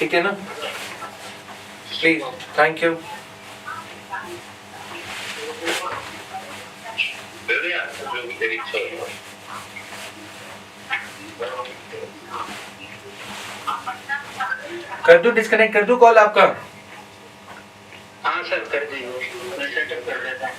ठीक है ना? Please, thank you. कर दूं डिस्कनेक्ट कर दूं कॉल आपका? हाँ सर कर दीजिए, मैं सेटअप कर देता हूँ।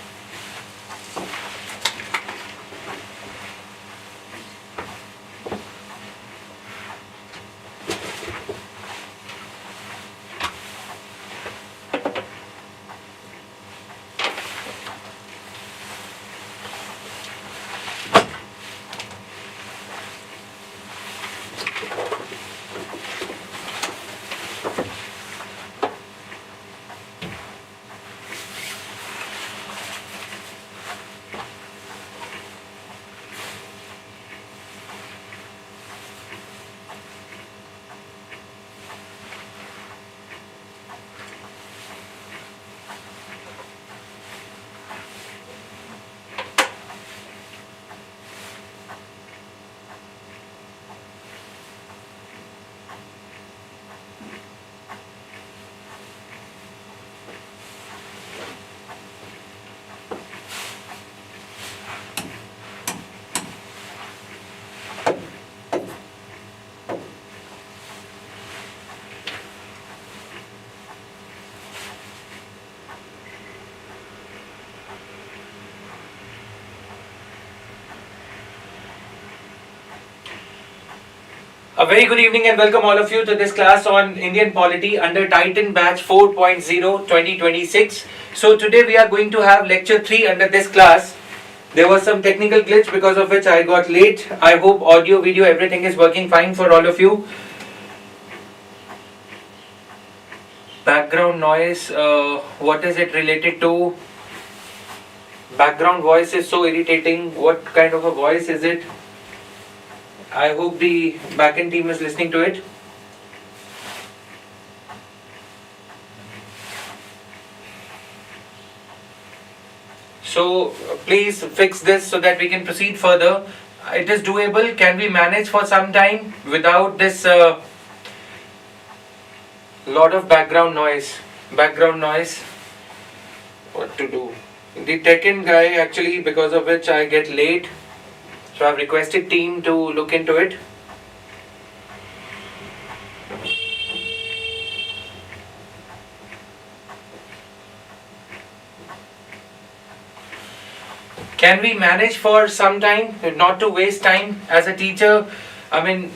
A very good evening and welcome all of you to this class on Indian Polity under Titan Batch 4.0 2026. So today we are going to have lecture 3 under this class. There was some technical glitch because of which I got late. I hope audio, video, everything is working fine for all of you. Background noise, what is it related to? Background voice is so irritating. What kind of a voice is it? I hope the backend team is listening to it. So please fix this so that we can proceed further. It is doable. Can we manage for some time without this lot of background noise? What to do? The tech-in guy actually, because of which I get late. So I've requested team to look into it. Can we manage for some time, not to waste time as a teacher? I mean,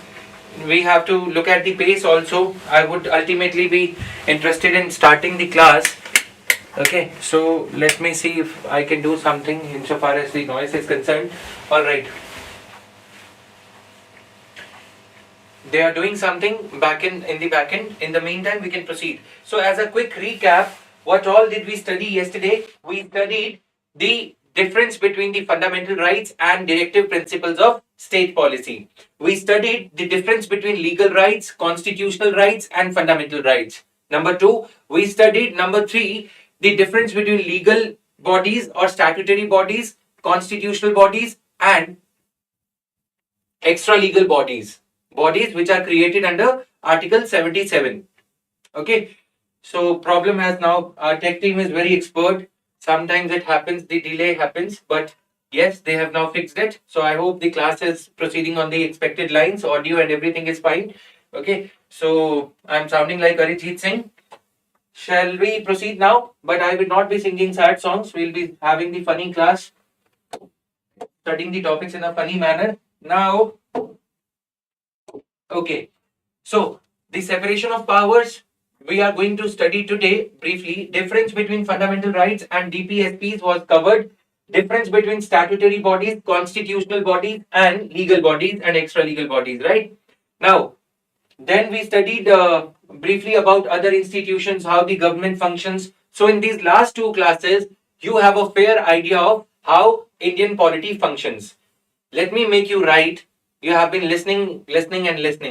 we have to look at the pace also. I would ultimately be interested in starting the class. Okay, so let me see if I can do something insofar as the noise is concerned. Alright. They are doing something back in the back end. In the meantime, we can proceed. So as a quick recap, what all did we study yesterday? We studied the difference between the fundamental rights and directive principles of state policy. We studied the difference between legal rights, constitutional rights, and fundamental rights. Number 2, we studied number 3, the difference between legal bodies or statutory bodies, constitutional bodies, and extra legal bodies which are created under Article 77. Okay, so problem has now, our tech team is very expert. Sometimes it happens, the delay happens, but yes, they have now fixed it. So I hope the class is proceeding on the expected lines, audio and everything is fine. Okay, so I'm sounding like Arijit Singh. Shall we proceed now? But I will not be singing sad songs. We'll be having the funny class, studying the topics in a funny manner. Now, okay, so the separation of powers we are going to study today briefly. Difference between fundamental rights and DPSPs was covered. Difference between statutory bodies, constitutional bodies, and legal bodies and extra legal bodies, right? Now, then we studied briefly about other institutions, how the government functions. So in these last 2 classes, you have a fair idea of how Indian polity functions. Let me make you write. You have been listening,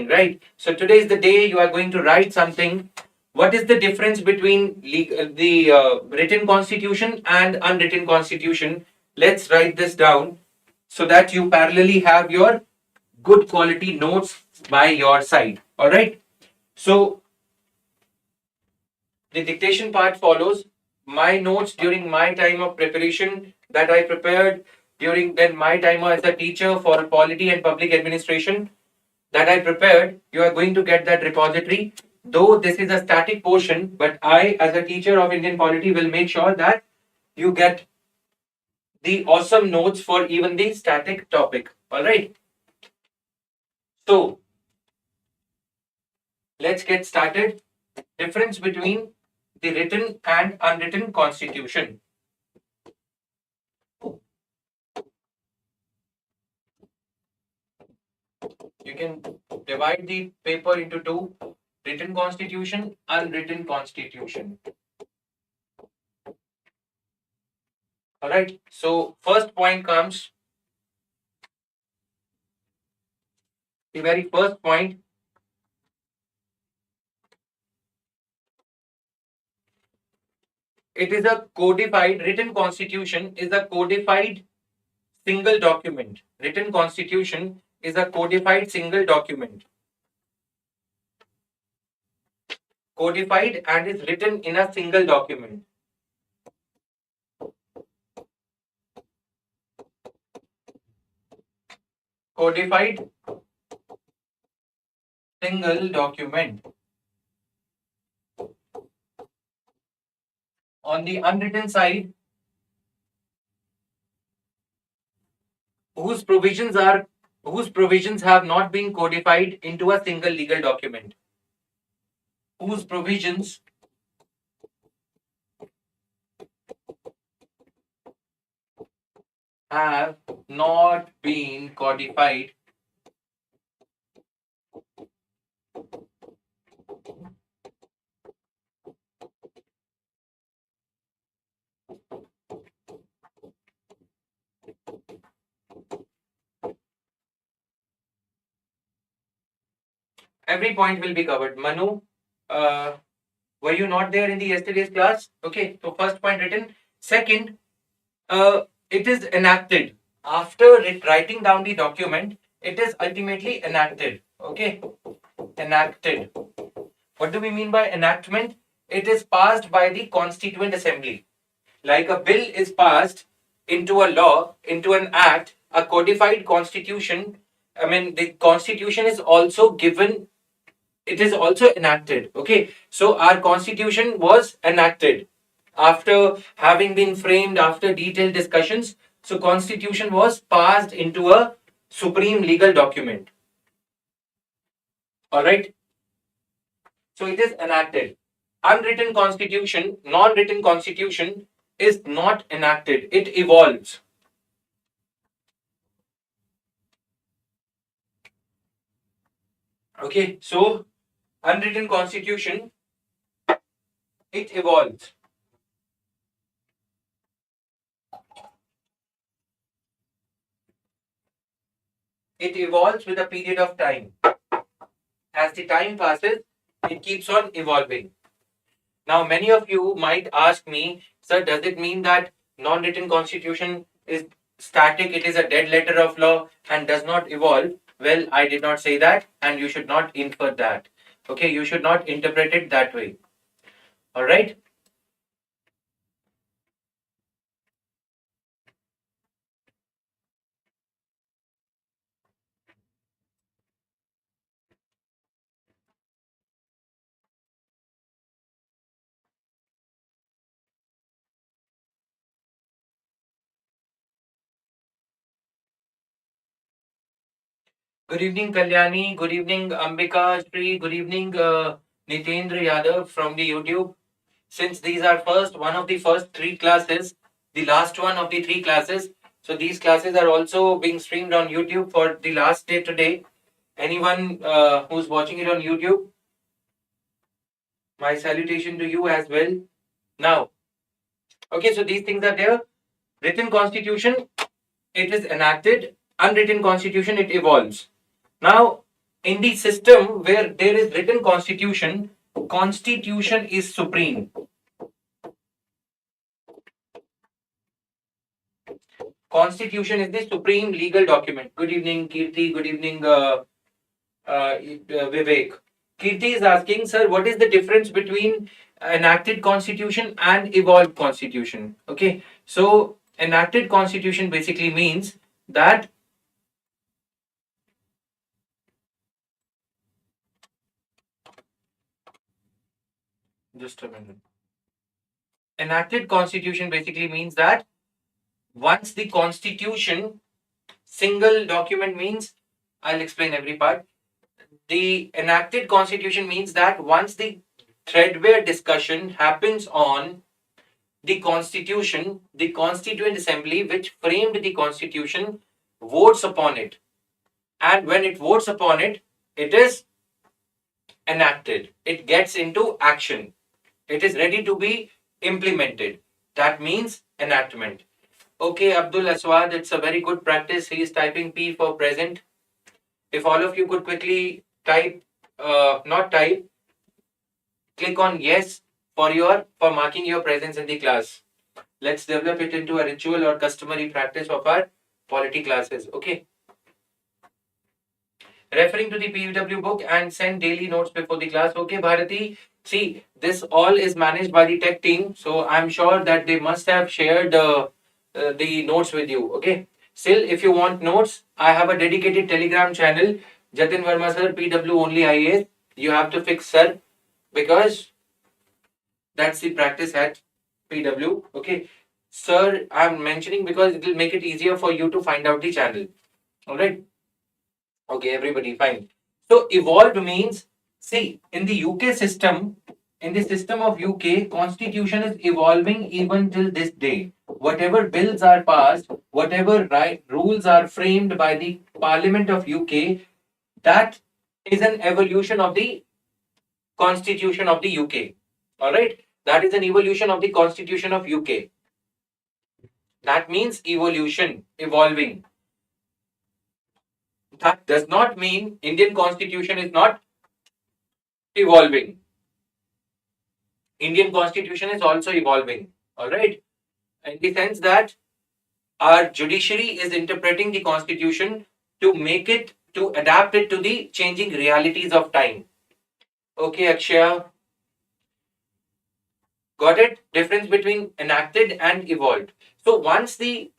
right? So today is the day you are going to write something. What is the difference between the written constitution and unwritten constitution? Let's write this down so that you parallelly have your good quality notes by your side. All right. So The dictation part follows. My notes during my time of preparation that I prepared during then my time as a teacher for polity and public administration that I prepared, you are going to get that repository. Though this is a static portion, but I, as a teacher of Indian polity, will make sure that you get the awesome notes for even the static topic. All right. So let's get started. Difference between the written and unwritten constitution. You can divide the paper into two: written constitution, unwritten constitution. All right. So first point comes. The very first point. It is a codified, written constitution is a codified single document. Written constitution is a codified single document. Codified and is written in a single document. Codified single document. On the unwritten side, whose provisions have not been codified into a single legal document. Whose provisions have not been codified every point will be covered. Manu, were you not there in the yesterday's class? Okay, so first point written. Second, it is enacted. After writing down the document, it is ultimately enacted. Okay, enacted. What do we mean by enactment? It is passed by the Constituent Assembly. Like a bill is passed into a law, into an act, a codified constitution. I mean, the constitution is also given, it is also enacted. Okay, so our constitution was enacted after having been framed, after detailed discussions. So, constitution was passed into a supreme legal document. All right. So it is enacted. Unwritten constitution, non-written constitution is not enacted. It evolves. Okay, so unwritten constitution, it evolves. It evolves with a period of time. As the time passes, it keeps on evolving. Now, many of you might ask me, sir, does it mean that non-written constitution is static, it is a dead letter of law and does not evolve? Well, I did not say that, and you should not infer that. Okay, you should not interpret it that way. All right. Good evening, Kalyani. Good evening, Ambika Shri. Good evening, Nitendra Yadav from the YouTube. Since these are one of the first three classes, the last one of the three classes. So these classes are also being streamed on YouTube for the last day today. Anyone who's watching it on YouTube, my salutation to you as well. Now, okay, so these things are there. Written constitution, it is enacted. Unwritten constitution, it evolves. Now, in the system where there is written constitution, constitution is supreme. Constitution is the supreme legal document. Good evening, Kirti. Good evening, Vivek. Kirti is asking, sir, what is the difference between enacted constitution and evolved constitution? Okay, so enacted constitution basically means that just a minute. Enacted constitution basically means that once the constitution, single document means, I'll explain every part. The enacted constitution means that once the threadbare discussion happens on the constitution, the constituent assembly which framed the constitution votes upon it. And when it votes upon it, it is enacted. It gets into action. It is ready to be implemented. That means enactment. Okay, Abdul Aswad, it's a very good practice. He is typing P for present. If all of you could quickly type, not type, click on yes for marking your presence in the class. Let's develop it into a ritual or customary practice of our polity classes. Okay. Referring to the PW book and send daily notes before the class. Okay, Bharati. See, this all is managed by the tech team, so I'm sure that they must have shared the notes with you. Okay. Still, if you want notes, I have a dedicated Telegram channel. Jatin Verma sir, PW only IAS. You have to fix sir because that's the practice at PW. Okay. Sir, I'm mentioning because it will make it easier for you to find out the channel. Alright. Okay, everybody, fine. So evolved means, see, in the UK system, in the system of UK, constitution is evolving even till this day. Whatever bills are passed, whatever rules are framed by the Parliament of UK, that is an evolution of the constitution of the UK. Alright? That is an evolution of the constitution of UK. That means evolution, evolving. That does not mean Indian constitution is not evolving. Indian constitution is also evolving. All right. In the sense that our judiciary is interpreting the constitution to make it, to adapt it to the changing realities of time. Okay, Akshaya. Got it? Difference between enacted and evolved. So once the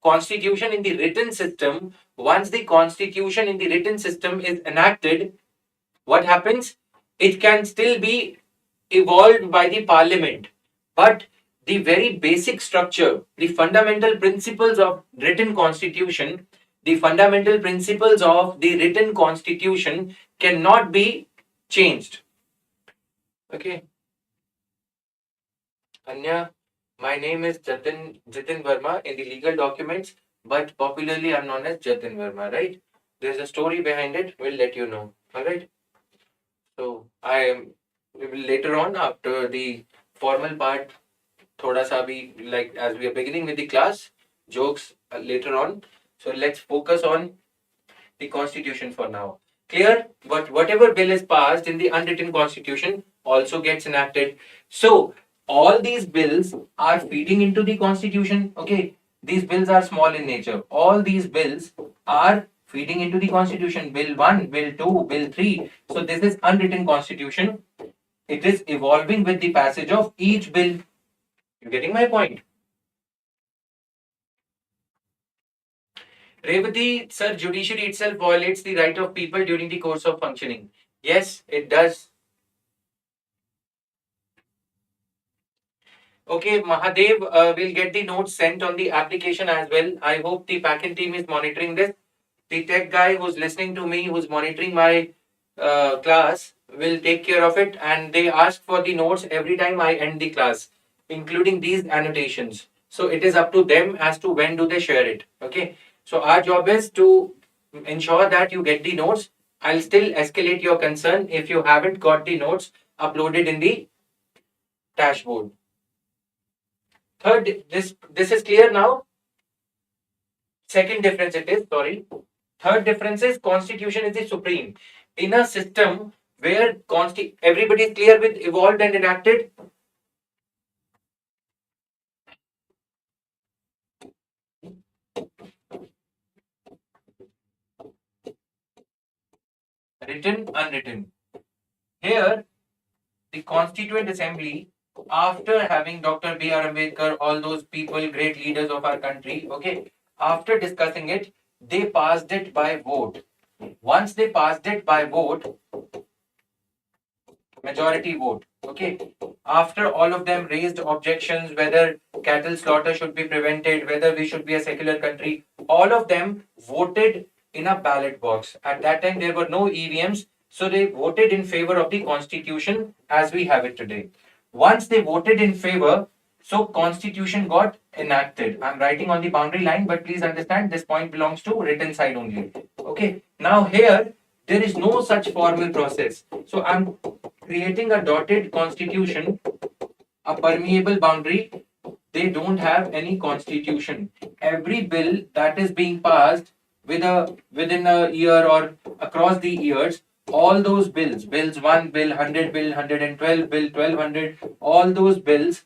constitution in the written system, once the constitution in the written system is enacted, what happens? It can still be evolved by the parliament, but the very basic structure, the fundamental principles of written constitution, the fundamental principles of the written constitution cannot be changed. Okay. Anya, my name is Jatin Verma in the legal documents, but popularly I'm known as Jatin Verma, right? There's a story behind it, we'll let you know. Alright. So I am later on after the formal part, thoda sa bhi, like as we are beginning with the class, jokes later on. So let's focus on the constitution for now. Clear? But whatever bill is passed in the unwritten constitution also gets enacted. So all these bills are feeding into the constitution. Okay, these bills are small in nature. All these bills are feeding into the constitution. Bill 1, bill 2, bill 3. So this is unwritten constitution. It is evolving with the passage of each bill. You getting my point? Revati, sir, judiciary itself violates the right of people during the course of functioning. Yes, it does. Okay, Mahadev will get the notes sent on the application as well. I hope the backend team is monitoring this. The tech guy who's listening to me, who's monitoring my class, will take care of it. And they ask for the notes every time I end the class, including these annotations. So it is up to them as to when do they share it. Okay. So our job is to ensure that you get the notes. I'll still escalate your concern if you haven't got the notes uploaded in the dashboard. Third, this is clear now. Second difference it is, sorry. Third difference is constitution is the supreme. In a system where everybody is clear with evolved and enacted. Written, unwritten. Here, the Constituent Assembly, after having Dr. B.R. Ambedkar, all those people, great leaders of our country, okay, after discussing it, they passed it by vote. Once they passed it by vote, majority vote, okay, after all of them raised objections whether cattle slaughter should be prevented, whether we should be a secular country, all of them voted in a ballot box. At that time, there were no EVMs, so they voted in favor of the constitution as we have it today. Once they voted in favor, so constitution got enacted. I'm writing on the boundary line, but please understand this point belongs to written side only. Okay, now here there is no such formal process. So I'm creating a dotted constitution, a permeable boundary. They don't have any constitution. Every bill that is being passed within a year or across the years, all those bills 1 bill, 100 bill, 112 bill, 1200, all those bills,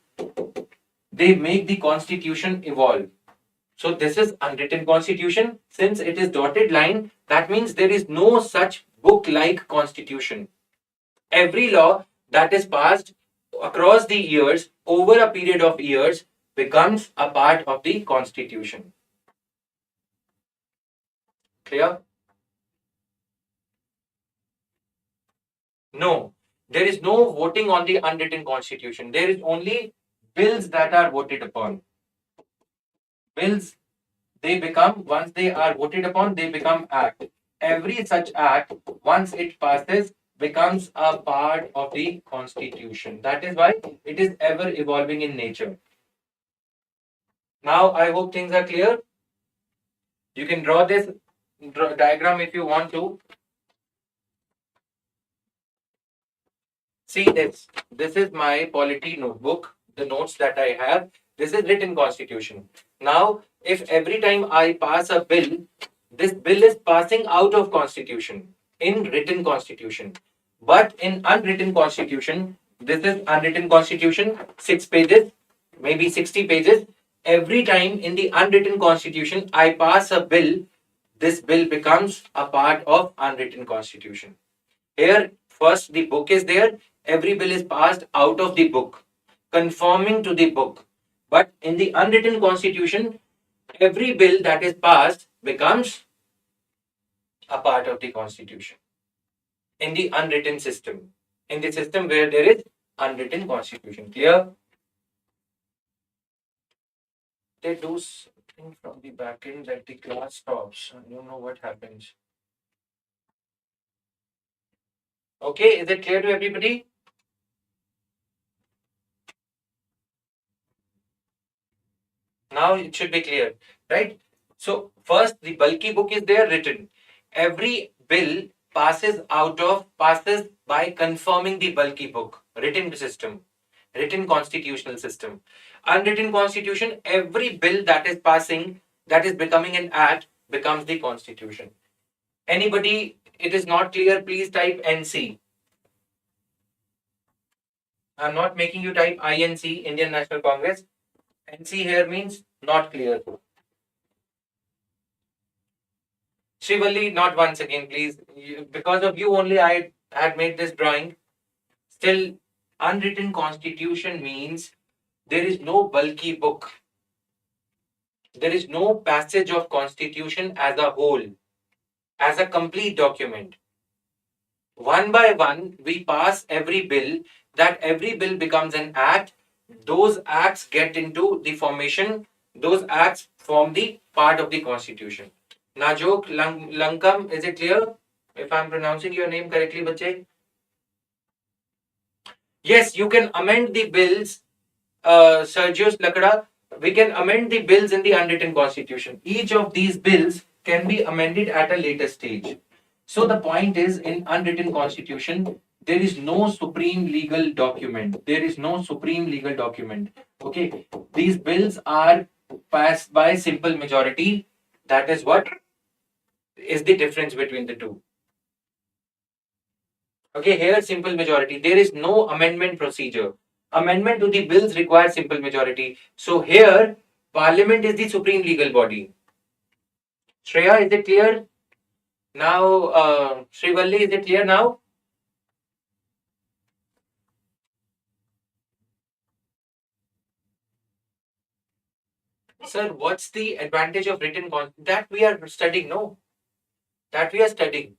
they make the constitution evolve. So this is unwritten constitution. Since it is dotted line, that means there is no such book like constitution. Every law that is passed across the years, over a period of years, becomes a part of the constitution. Clear? No, there is no voting on the unwritten constitution. There is only bills that are voted upon. Bills, they become, once they are voted upon, they become act. Every such act, once it passes, becomes a part of the constitution. That is why it is ever evolving in nature. Now I hope things are clear. You can draw this diagram if you want to. See this. This is my polity notebook, the notes that I have. This is written constitution. Now, if every time I pass a bill, this bill is passing out of constitution in written constitution. But in unwritten constitution, this is unwritten constitution, 6 pages, maybe 60 pages. Every time in the unwritten constitution, I pass a bill, this bill becomes a part of unwritten constitution. Here, first the book is there, every bill is passed out of the book, conforming to the book. But in the unwritten constitution, every bill that is passed becomes a part of the constitution. In the unwritten system, in the system where there is unwritten constitution. Clear? They do something from the back end that the class stops. I don't know what happens. Okay, is it clear to everybody? Now it should be clear, right? So first the bulky book is there written. Every bill passes by confirming the bulky book, written system, written constitutional system. Unwritten constitution, every bill that is passing, that is becoming an act, becomes the constitution. Anybody, it is not clear, please type NC. I'm not making you type INC, Indian National Congress. NC here means not clear. Shivalli, not once again, please. Because of you only, I had made this drawing. Still, unwritten constitution means there is no bulky book. There is no passage of constitution as a whole, as a complete document. One by one, we pass every bill. That every bill becomes an act. Those acts get into the formation. Those acts form the part of the constitution. Najok Lankam, is it clear? If I'm pronouncing your name correctly, bache? Yes, you can amend the bills, Sergius Lakada. We can amend the bills in the unwritten constitution. Each of these bills can be amended at a later stage. So the point is, in unwritten constitution, there is no supreme legal document. There is no supreme legal document. Okay, these bills are passed by simple majority. That is what is the difference between the two. Okay, here simple majority. There is no amendment procedure. Amendment to the bills requires simple majority. So here, Parliament is the supreme legal body. Shreya, is it clear? Now, Srivalli, is it clear now? Sir, what's the advantage of written constitution? That we are studying, no? That we are studying.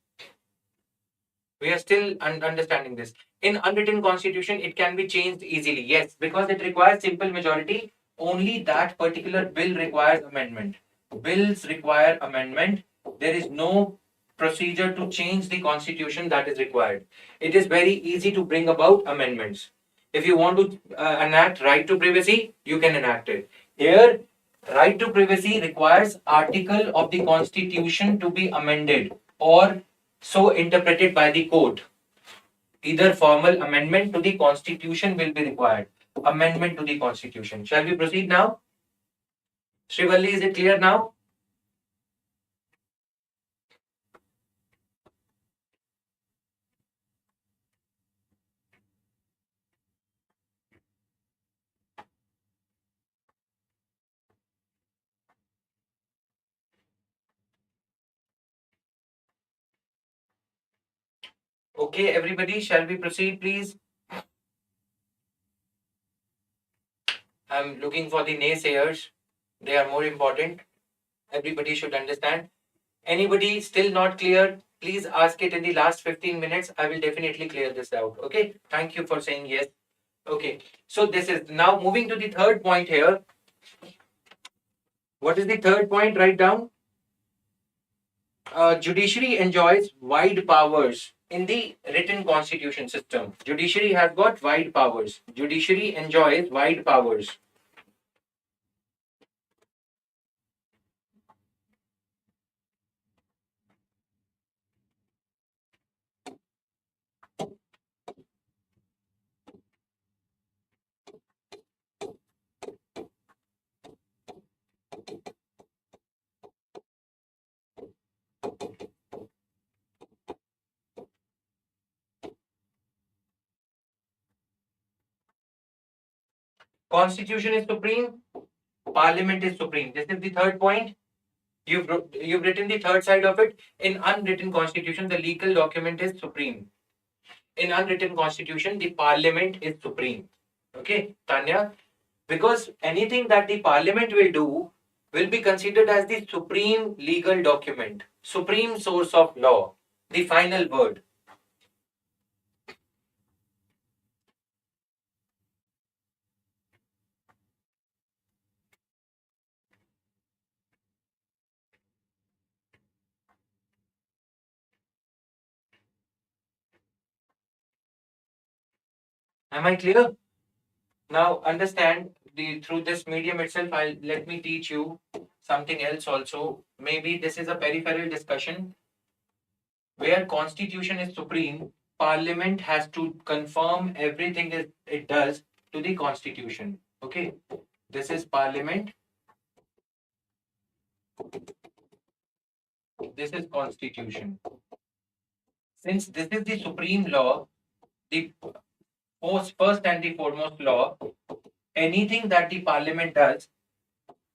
We are still understanding this. In unwritten constitution, it can be changed easily. Yes, because it requires simple majority. Only that particular bill requires amendment. Bills require amendment. There is no procedure to change the constitution that is required. It is very easy to bring about amendments. If you want to enact right to privacy, you can enact it. Here, right to privacy requires article of the constitution to be amended or so interpreted by the court. Either formal amendment to the constitution will be required. Amendment to the constitution. Shall we proceed now? Shrivalli, is it clear now? Okay, everybody, shall we proceed, please? I'm looking for the naysayers. They are more important. Everybody should understand. Anybody still not clear? Please ask it in the last 15 minutes. I will definitely clear this out. Okay. Thank you for saying yes. Okay. So this is now moving to the third point here. What is the third point? Write down. Judiciary enjoys wide powers in the written constitution system. Judiciary has got wide powers. Judiciary enjoys wide powers. Constitution is supreme. Parliament is supreme. This is the third point. You've written the third side of it. In unwritten constitution, the legal document is supreme. In unwritten constitution, the parliament is supreme. Okay, Tanya? Because anything that the parliament will do will be considered as the supreme legal document, supreme source of law, the final word. Am I clear? Now understand through this medium itself, let me teach you something else also. Maybe this is a peripheral discussion where constitution is supreme. Parliament has to confirm everything it does to the constitution. Okay, this is parliament. This is constitution. Since this is the supreme law, the first and the foremost law, anything that the parliament does,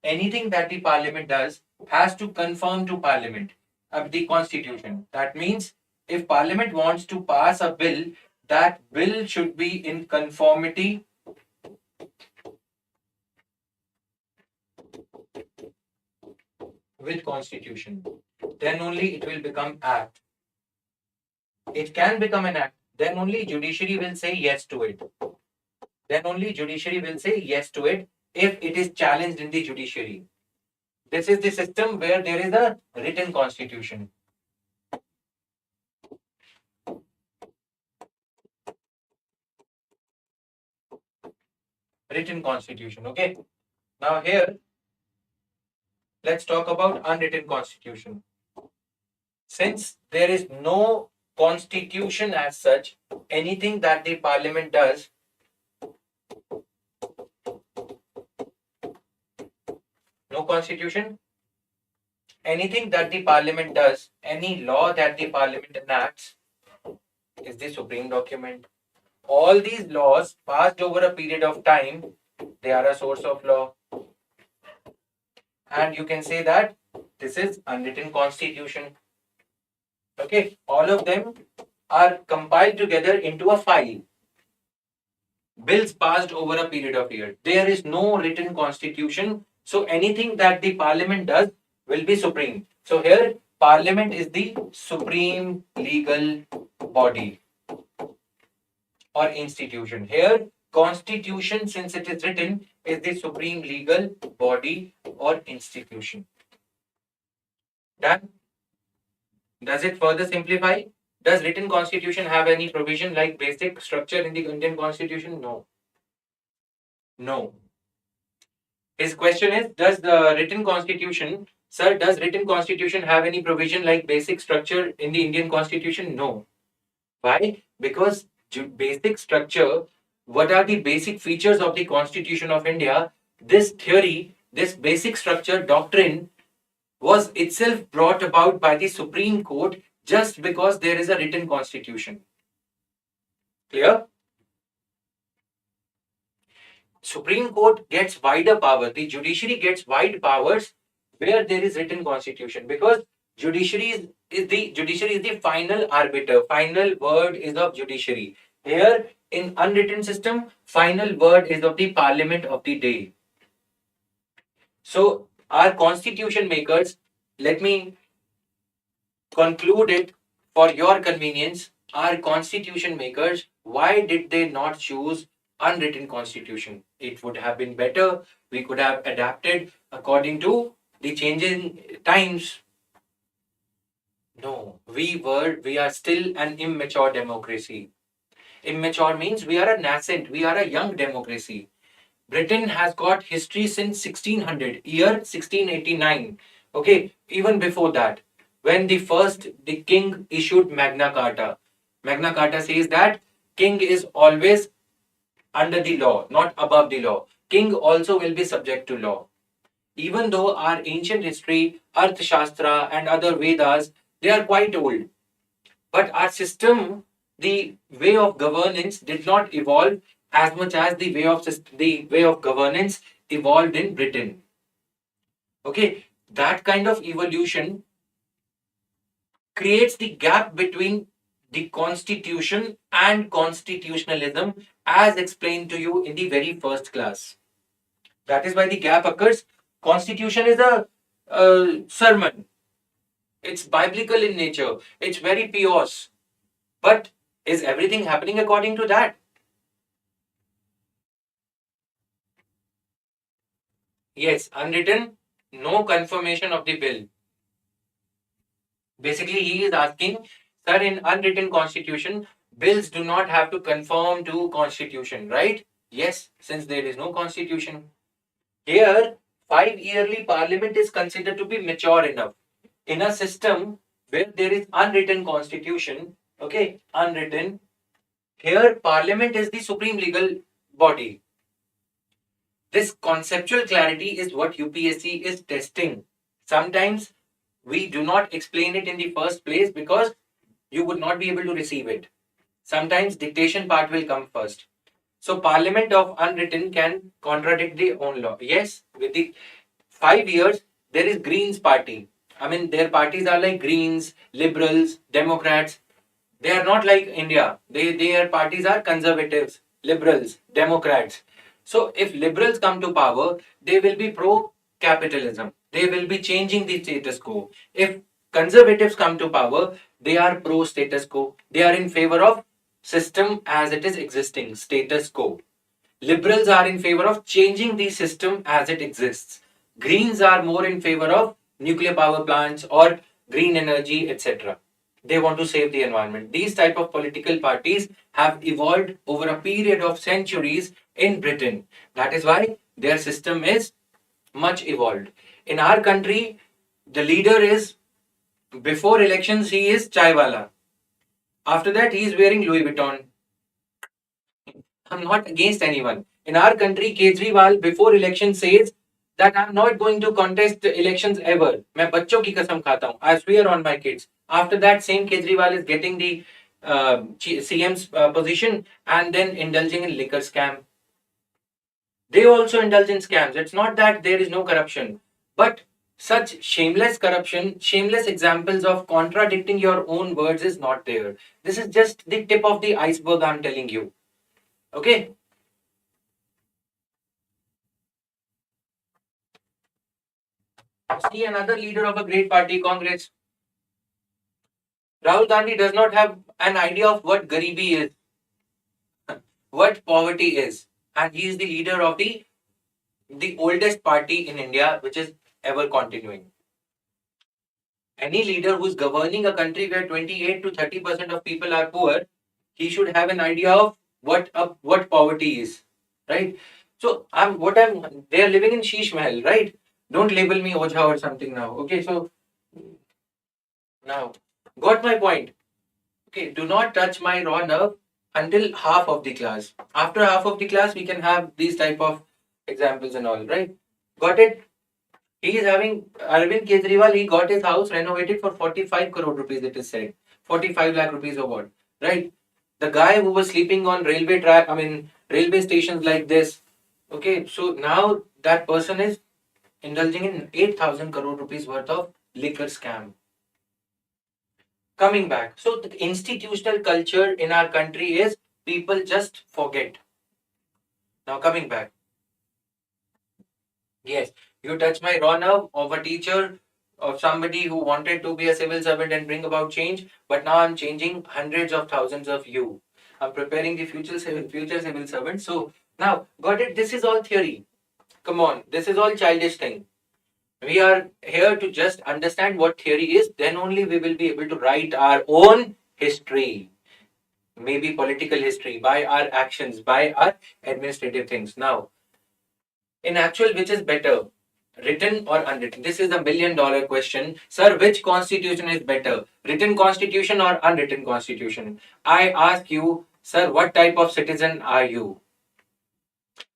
anything that the parliament does has to conform to parliament of the constitution. That means if parliament wants to pass a bill, that bill should be in conformity with constitution. Then only it will become act. It can become an act. Then only judiciary will say yes to it. Then only judiciary will say yes to it if it is challenged in the judiciary. This is the system where there is a written constitution. Written constitution. Okay. Now here, let's talk about unwritten constitution. Since there is no constitution as such, anything that the parliament does, no constitution, anything that the parliament does, any law that the parliament enacts is the supreme document. All these laws passed over a period of time, they are a source of law. And you can say that this is unwritten constitution. Okay, all of them are compiled together into a file. Bills passed over a period of years. There is no written constitution So anything that the parliament does will be supreme. So here parliament is the supreme legal body or institution. Here constitution, since it is written, is the supreme legal body or institution. Done? Does it further simplify? Does written constitution have any provision like basic structure in the Indian constitution? No. No. His question is, does the written constitution, sir, does written constitution have any provision like basic structure in the Indian constitution? No. Why? Because basic structure, what are the basic features of the Constitution of India? This theory, this basic structure doctrine was itself brought about by the Supreme Court just because there is a written constitution. Clear? Supreme Court gets wider power. The judiciary gets wide powers where there is written constitution, because judiciary is the final arbiter. Final word is of judiciary. Here in unwritten system, final word is of the parliament of the day. So our constitution makers, let me conclude it for your convenience. Our constitution makers, why did they not choose unwritten constitution? It would have been better. We could have adapted according to the changing times. No, we are still an immature democracy. Immature means we are a nascent, we are a young democracy. Britain has got history since 1600, year 1689. Okay, even before that, when the king issued Magna Carta. Magna Carta says that king is always under the law, not above the law. King also will be subject to law. Even though our ancient history, Arthashastra and other Vedas, they are quite old. But our system, the way of governance did not evolve as much as the way of governance evolved in Britain. Okay, that kind of evolution creates the gap between the constitution and constitutionalism as explained to you in the very first class. That is why the gap occurs. Constitution is a sermon. It's biblical in nature. It's very pious. But is everything happening according to that? Yes, unwritten, no confirmation of the bill. Basically, he is asking, sir, in unwritten constitution, bills do not have to conform to constitution, right? Yes, since there is no constitution. Here, 5 yearly parliament is considered to be mature enough. In a system where there is unwritten constitution, okay, unwritten, here parliament is the supreme legal body. This conceptual clarity is what UPSC is testing. Sometimes we do not explain it in the first place because you would not be able to receive it. Sometimes dictation part will come first. So parliament of unwritten can contradict the own law. Yes, with the 5 years, there is Greens party. I mean, their parties are like Greens, Liberals, Democrats. They are not like India. Their parties are conservatives, liberals, Democrats. So if liberals come to power, they will be pro capitalism. They will be changing the status quo. If conservatives come to power, they are pro status quo. They are in favor of system as it is existing, status quo. Liberals are in favor of changing the system as it exists. Greens are more in favor of nuclear power plants or green energy, etc. They want to save the environment. These type of political parties have evolved over a period of centuries in Britain. That is why their system is much evolved. In our country, the leader is, before elections, he is chaiwala. After that, he is wearing Louis Vuitton. I'm not against anyone. In our country, Kejriwal before election says that I'm not going to contest the elections ever. मैं बच्चों की कसम खाता हूँ. I swear on my kids. After that, same Kejriwal is getting the CM's position and then indulging in liquor scam. They also indulge in scams. It's not that there is no corruption, but such shameless corruption, shameless examples of contradicting your own words is not there. This is just the tip of the iceberg, I'm telling you. Okay. See another leader of a great party, Congress. Rahul Gandhi does not have an idea of what garibi is, what poverty is, and he is the leader of the oldest party in India, which is ever continuing. Any leader who's governing a country where 28 to 30% of people are poor, he should have an idea of what poverty is, right? So they are living in Sheesh Mahal, right? Don't label me Ojha or something now. Okay, so now got my point. Okay, do not touch my raw nerve until half of the class. After half of the class, we can have these type of examples and all, right? Got it? He is having Arvind Kejriwal. He got his house renovated for 45 crore rupees. It is said 45 lakh rupees or what, right? The guy who was sleeping on railway track, I mean railway stations like this. Okay, so now that person is indulging in 8,000 crore rupees worth of liquor scam. Coming back, so the institutional culture in our country is people just forget. Now coming back, yes, you touch my raw nerve of a teacher, of somebody who wanted to be a civil servant and bring about change, but now I'm changing hundreds of thousands of you. I'm preparing the future civil servant. So now, got it? This is all theory. Come on, this is all childish thing. We are here to just understand what theory is. Then only we will be able to write our own history, maybe political history, by our actions, by our administrative things. Now, in actual, which is better, written or unwritten? This is a $1 million question. Sir, which constitution is better? Written constitution or unwritten constitution? I ask you, sir, what type of citizen are you?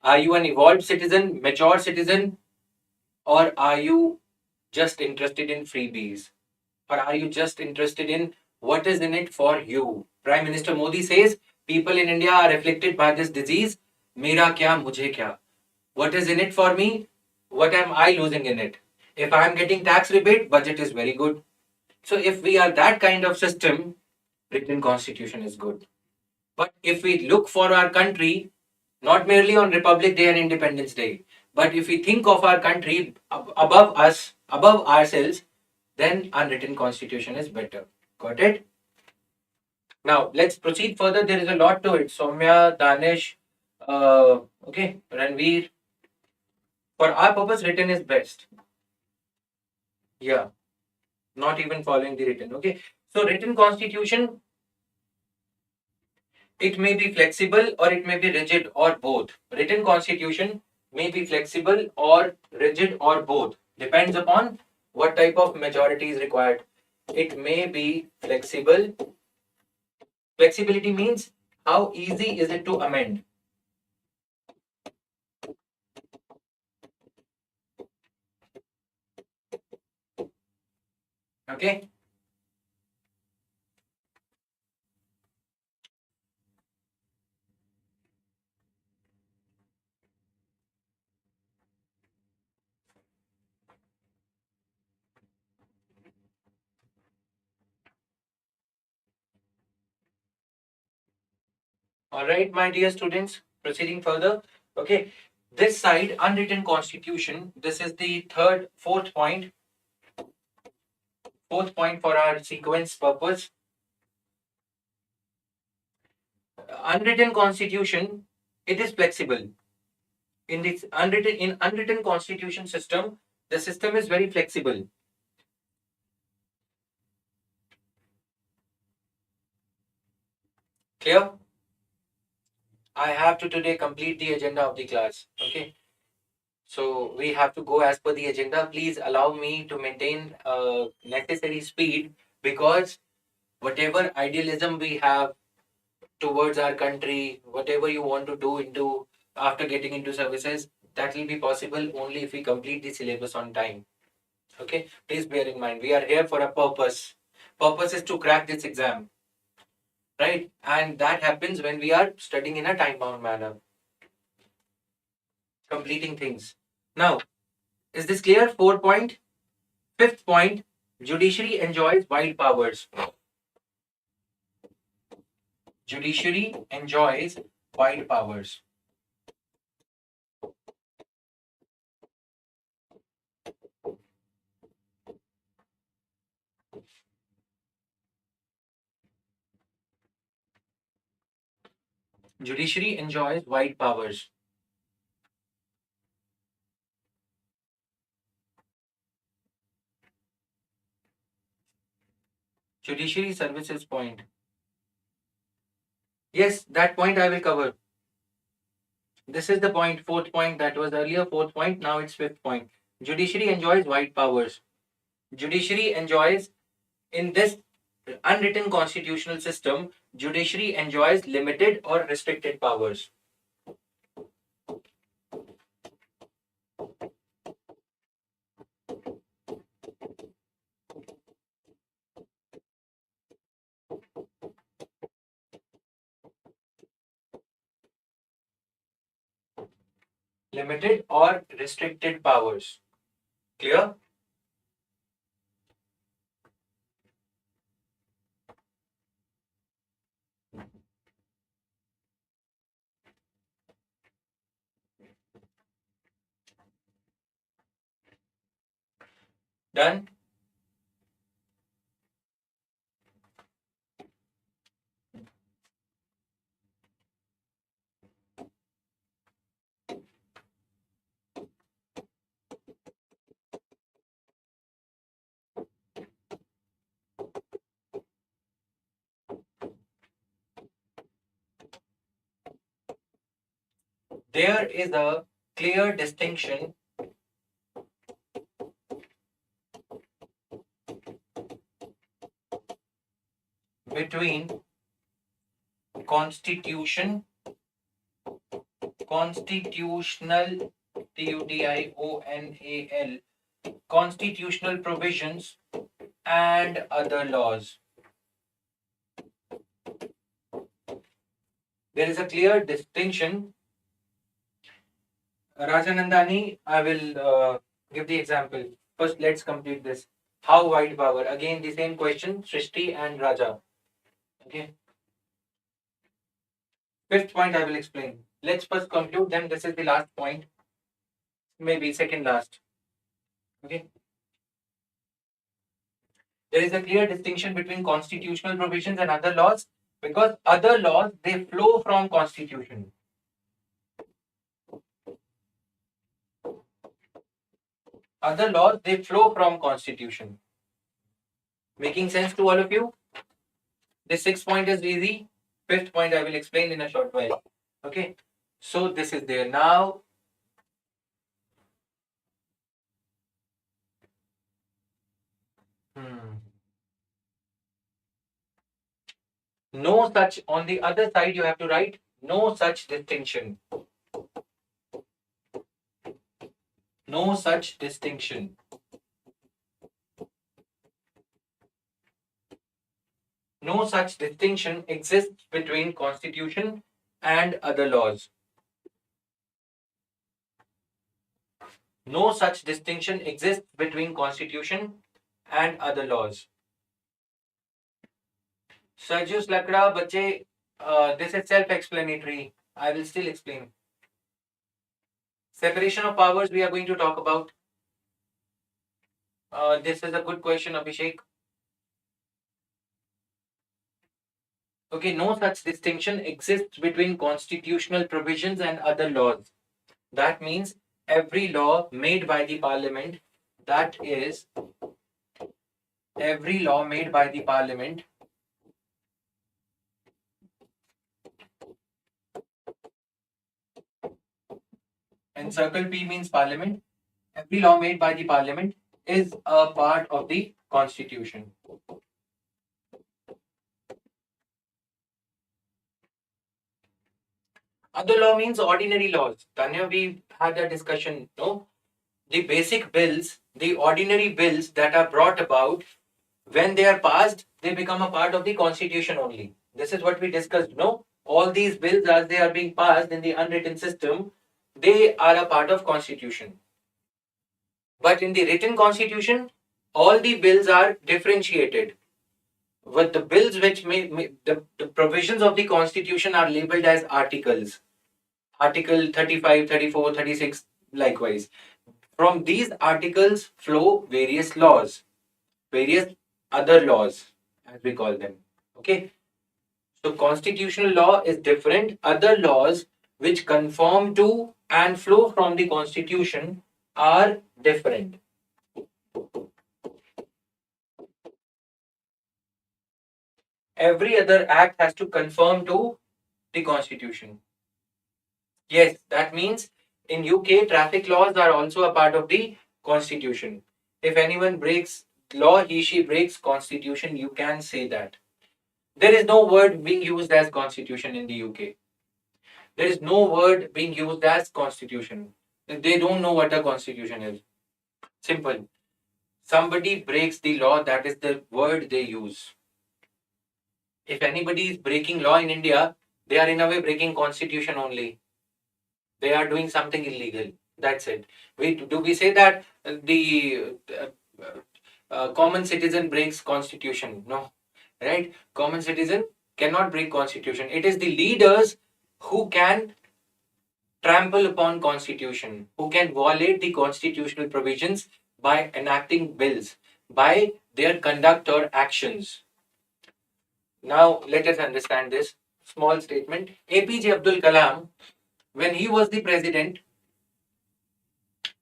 Are you an evolved citizen, mature citizen, or are you just interested in freebies? Or are you just interested in what is in it for you? Prime Minister Modi says people in India are afflicted by this disease. Mera kya, mujhe kya? What is in it for me? What am I losing in it? If I am getting tax rebate, budget is very good. So if we are that kind of system, written constitution is good. But if we look for our country, not merely on Republic Day and Independence Day, but if we think of our country above us, above ourselves, then unwritten constitution is better. Got it? Now let's proceed further. There is a lot to it. Soumya, Danish, okay, Ranveer. For our purpose, written is best. Yeah, not even following the written. Okay, so written constitution, it may be flexible or it may be rigid or both. Written constitution may be flexible or rigid or both. Depends upon what type of majority is required. It may be flexible. Flexibility means how easy is it to amend. Okay. All right, my dear students, proceeding further. Okay, this side, unwritten constitution, this is the fourth point for our sequence purpose. Unwritten constitution, it is flexible. In this unwritten constitution system, the system is very flexible. Clear? I have to today complete the agenda of the class. Okay. So we have to go as per the agenda. Please allow me to maintain necessary speed, because whatever idealism we have towards our country, whatever you want to do into after getting into services, that will be possible only if we complete the syllabus on time. Okay, please bear in mind we are here for a purpose. Purpose is to crack this exam, right? And that happens when we are studying in a time bound manner, completing things. Now, is this clear? 4 point. Fifth point, judiciary enjoys wide powers. Judiciary enjoys wide powers. Judiciary enjoys wide powers. Judiciary services point. Yes, that point I will cover. This is the point, fourth point that was earlier fourth point, now it's fifth point. Judiciary enjoys wide powers. Judiciary enjoys, in this unwritten constitutional system, judiciary enjoys limited or restricted powers. Limited or restricted powers. Clear? Done? There is a clear distinction between constitution, constitutional, TUDIONAL, constitutional provisions and other laws. There is a clear distinction. Rajanandani, I will give the example. First, let's complete this. How wide power? Again, the same question, Srishti and Raja. Okay. Fifth point I will explain. Let's first conclude, then this is the last point. Maybe second last. Okay. There is a clear distinction between constitutional provisions and other laws, because other laws, they flow from constitution. Other laws, they flow from constitution. Making sense to all of you? This sixth point is easy. Fifth point I will explain in a short while. Okay. So this is there. Now, no such, on the other side you have to write no such distinction. No such distinction. No such distinction exists between constitution and other laws. No such distinction exists between constitution and other laws. Sergius Lakra, bache, this is self-explanatory. I will still explain. Separation of powers we are going to talk about. This is a good question, Abhishek. Okay, no such distinction exists between constitutional provisions and other laws. That means every law made by the parliament, that is, every law made by the parliament and circle P means parliament, every law made by the parliament is a part of the constitution. Other law means ordinary laws. Tanya, we had a discussion, no? The basic bills, the ordinary bills that are brought about, when they are passed, they become a part of the constitution only. This is what we discussed, no? All these bills, as they are being passed in the unwritten system, they are a part of constitution. But in the written constitution, all the bills are differentiated. With the bills which the provisions of the constitution are labeled as articles. Article 35, 34, 36, likewise. From these articles flow various laws, various other laws, as we call them. Okay. So constitutional law is different. Other laws which conform to and flow from the constitution are different. Every other act has to conform to the constitution. Yes, that means in UK traffic laws are also a part of the constitution. If anyone breaks law, he she breaks constitution, you can say that. There is no word being used as constitution in the UK. There is no word being used as constitution. They don't know what a constitution is. Simple. Somebody breaks the law, that is the word they use. If anybody is breaking law in India, they are in a way breaking constitution only. They are doing something illegal. That's it. We say that the common citizen breaks constitution? No, right? Common citizen cannot break constitution. It is the leaders who can trample upon constitution, who can violate the constitutional provisions by enacting bills, by their conduct or actions. Now let us understand this small statement. APJ Abdul Kalam, when he was the president,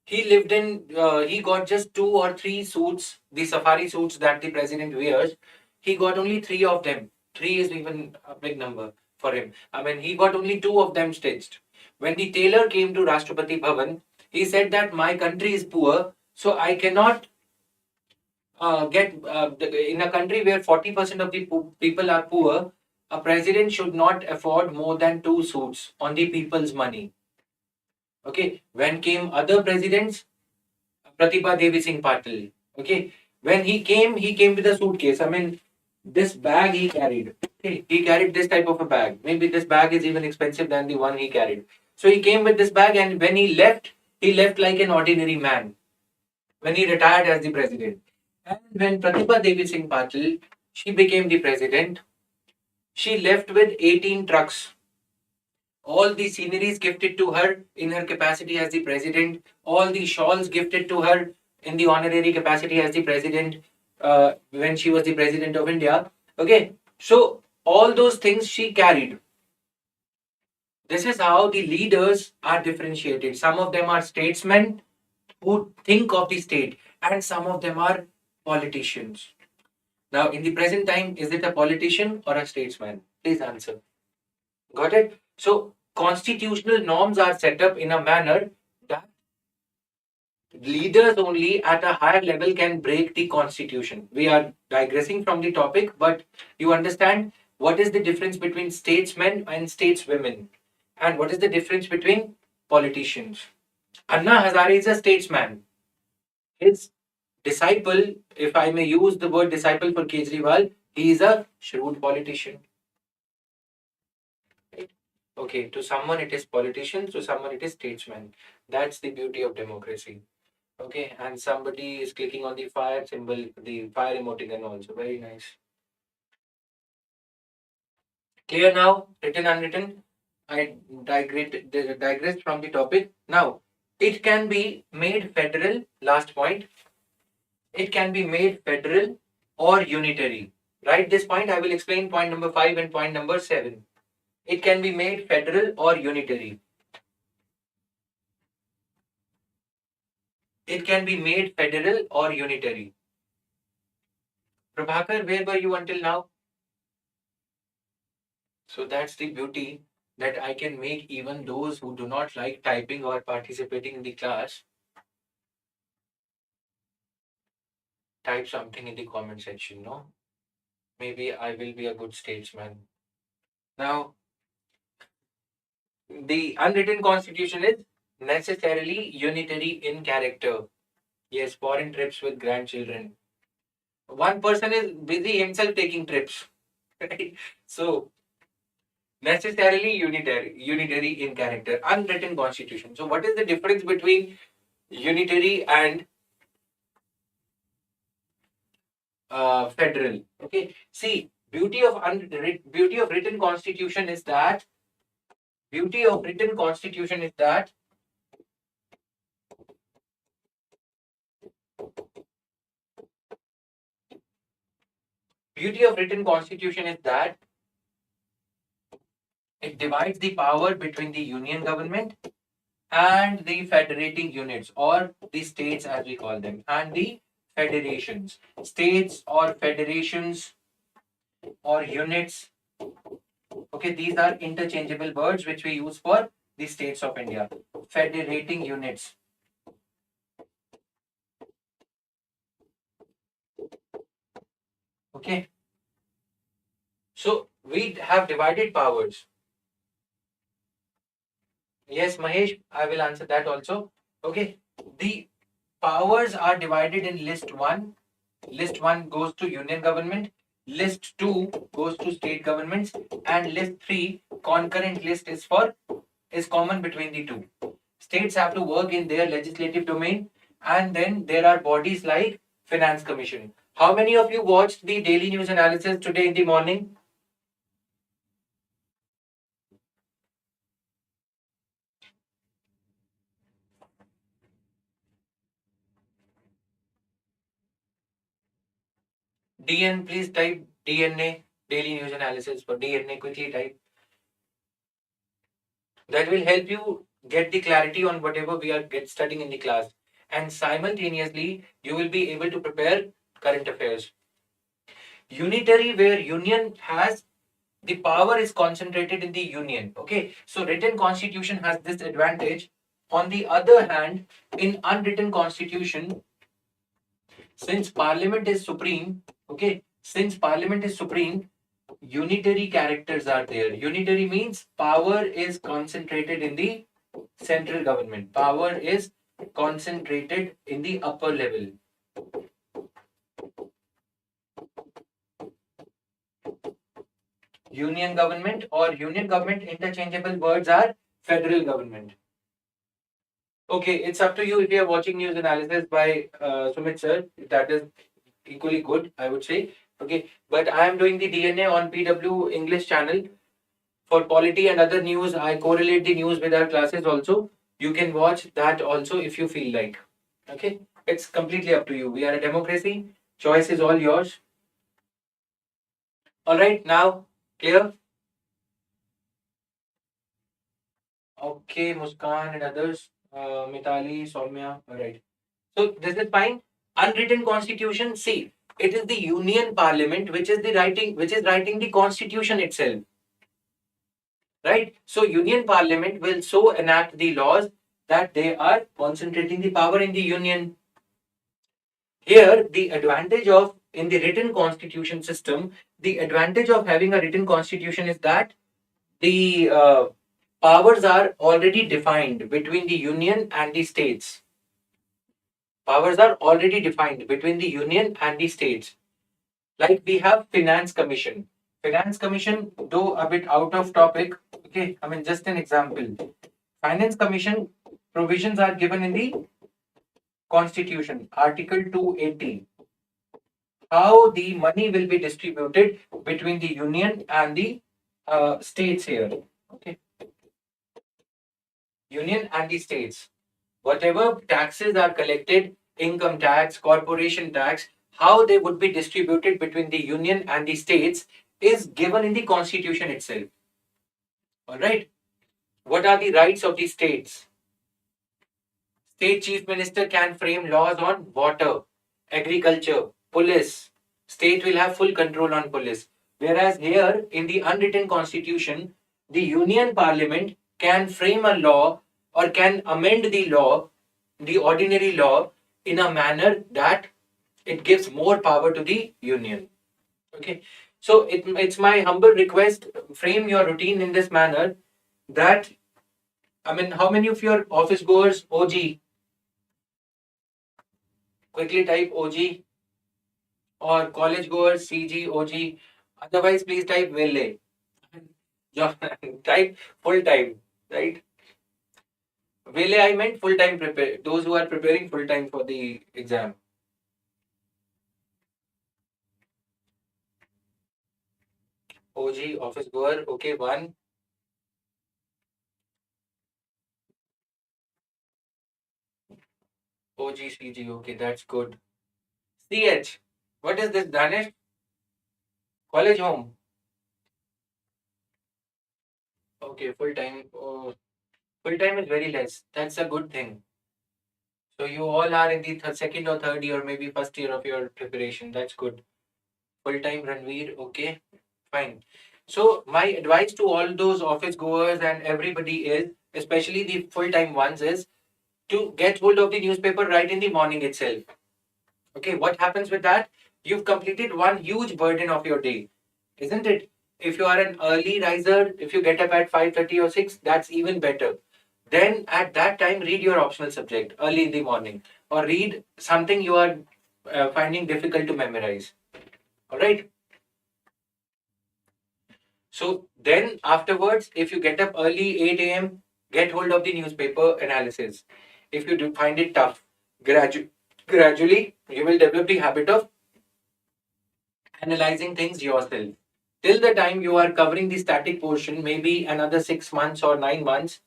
he lived in, he got just 2 or 3 suits, the safari suits that the president wears. He got only 3 of them. 3 is even a big number for him. I mean, he got only 2 of them stitched. When the tailor came to Rashtrapati Bhavan, he said that my country is poor, so I cannot in a country where 40% of the people are poor, a president should not afford more than 2 suits on the people's money. Okay, when came other presidents, Pratibha Devi Singh Patil. Okay, when he came with a suitcase. I mean, this bag he carried. Okay, he carried this type of a bag. Maybe this bag is even expensive than the one he carried. So he came with this bag, and when he left like an ordinary man. When he retired as the president, and when Pratibha Devi Singh Patil she became the president, she left with 18 trucks. All the sceneries gifted to her in her capacity as the president, all the shawls gifted to her in the honorary capacity as the president when she was the president of India. Okay, so all those things she carried. This is how the leaders are differentiated. Some of them are statesmen who think of the state, and some of them are politicians. Now, in the present time, is it a politician or a statesman? Please answer. Got it? So, constitutional norms are set up in a manner that leaders only at a higher level can break the constitution. We are digressing from the topic, but you understand what is the difference between statesmen and stateswomen, and what is the difference between politicians. Anna Hazare is a statesman. His disciple, if I may use the word disciple for Kejriwal, he is a shrewd politician. Right? Okay, to someone it is politician, to someone it is statesman. That's the beauty of democracy. Okay, and somebody is clicking on the fire symbol, the fire emoticon also. Very nice. Clear now? Written, unwritten? I digressed from the topic. Now, it can be made federal. Last point. It can be made federal or unitary. Write this point. I will explain point number 5 and point number 7. It can be made federal or unitary. It can be made federal or unitary. Prabhakar, where were you until now? So that's the beauty, that I can make even those who do not like typing or participating in the class type something in the comment section. No, maybe I will be a good statesman. Now, the unwritten constitution is necessarily unitary in character. Yes, foreign trips with grandchildren. One person is busy himself taking trips. Right? So necessarily unitary in character, unwritten constitution. So what is the difference between unitary and federal? Okay, see, beauty of written constitution is that beauty of written constitution is that beauty of written constitution is that It divides the power between the union government and the federating units, or the states as we call them, and the federations. States or federations or units. Okay, these are interchangeable words which we use for the states of India. Federating units. Okay. So we have divided powers. Yes, Mahesh, I will answer that also. Okay. The powers are divided in list 1. List 1 goes to union government. List 2 goes to state governments. And list 3, concurrent list, is common between the two. States have to work in their legislative domain, and then there are bodies like Finance Commission. How many of you watched the daily news analysis today in the morning? DN, please type DNA, daily news analysis for DNA, quickly type. That will help you get the clarity on whatever we are studying in the class. And simultaneously, you will be able to prepare current affairs. Unitary, where union has the power is concentrated in the union. Okay, so written constitution has this advantage. On the other hand, in unwritten constitution, since parliament is supreme, okay, since parliament is supreme, unitary characters are there. Unitary means power is concentrated in the central government. Power is concentrated in the upper level. Union government or union government, interchangeable words are federal government. Okay, it's up to you if you are watching news analysis by Sumit sir. That is equally good, I would say. Okay, but I am doing the DNA on PW English channel for polity and other news. I correlate the news with our classes also. You can watch that also if you feel like. Okay, it's completely up to you. We are a democracy. Choice is all yours. All right, now clear. Okay, Muskan and others. Mitali, Soumya. All right. So this is fine. Unwritten constitution. See, it is the union parliament which is writing the constitution itself. Right? So union parliament will so enact the laws that they are concentrating the power in the union. Here, the advantage of in the written constitution system, the advantage of having a written constitution is that the powers are already defined between the union and the states. Powers are already defined between the union and the states. Like we have finance commission. Finance commission, though a bit out of topic. Okay, I mean just an example. Finance commission provisions are given in the constitution, article 280. How the money will be distributed between the union and the states here. Okay, union and the states. Whatever taxes are collected, income tax, corporation tax, how they would be distributed between the union and the states is given in the constitution itself. All right. What are the rights of the states? State chief minister can frame laws on water, agriculture, police. State will have full control on police. Whereas here in the unwritten constitution, the union parliament can frame a law or can amend the law, the ordinary law, in a manner that it gives more power to the union. Okay. So it's my humble request, frame your routine in this manner that, I mean, how many of your office goers OG? Quickly type OG, or college goers CG, OG. Otherwise, please type Vele. Type full time, right? Vele, I meant full time prepare. Those who are preparing full time for the exam. OG, office goer. Okay, one. OG, CG. Okay, that's good. CH. What is this, Danish? College home. Okay, full time. Full time is very less. That's a good thing. So you all are in the second or third year, maybe first year of your preparation. That's good. Full time Ranveer. Okay, fine. So my advice to all those office goers and everybody is, especially the full time ones, is to get hold of the newspaper right in the morning itself. Okay, what happens with that? You've completed one huge burden of your day, isn't it? If you are an early riser, if you get up at 5:30 or 6, that's even better. Then at that time, read your optional subject early in the morning, or read something you are finding difficult to memorize. All right. So then afterwards, if you get up early 8 a.m., get hold of the newspaper analysis. If you do find it tough, gradually you will develop the habit of analyzing things yourself. Till the time you are covering the static portion, maybe another 6 months or 9 months,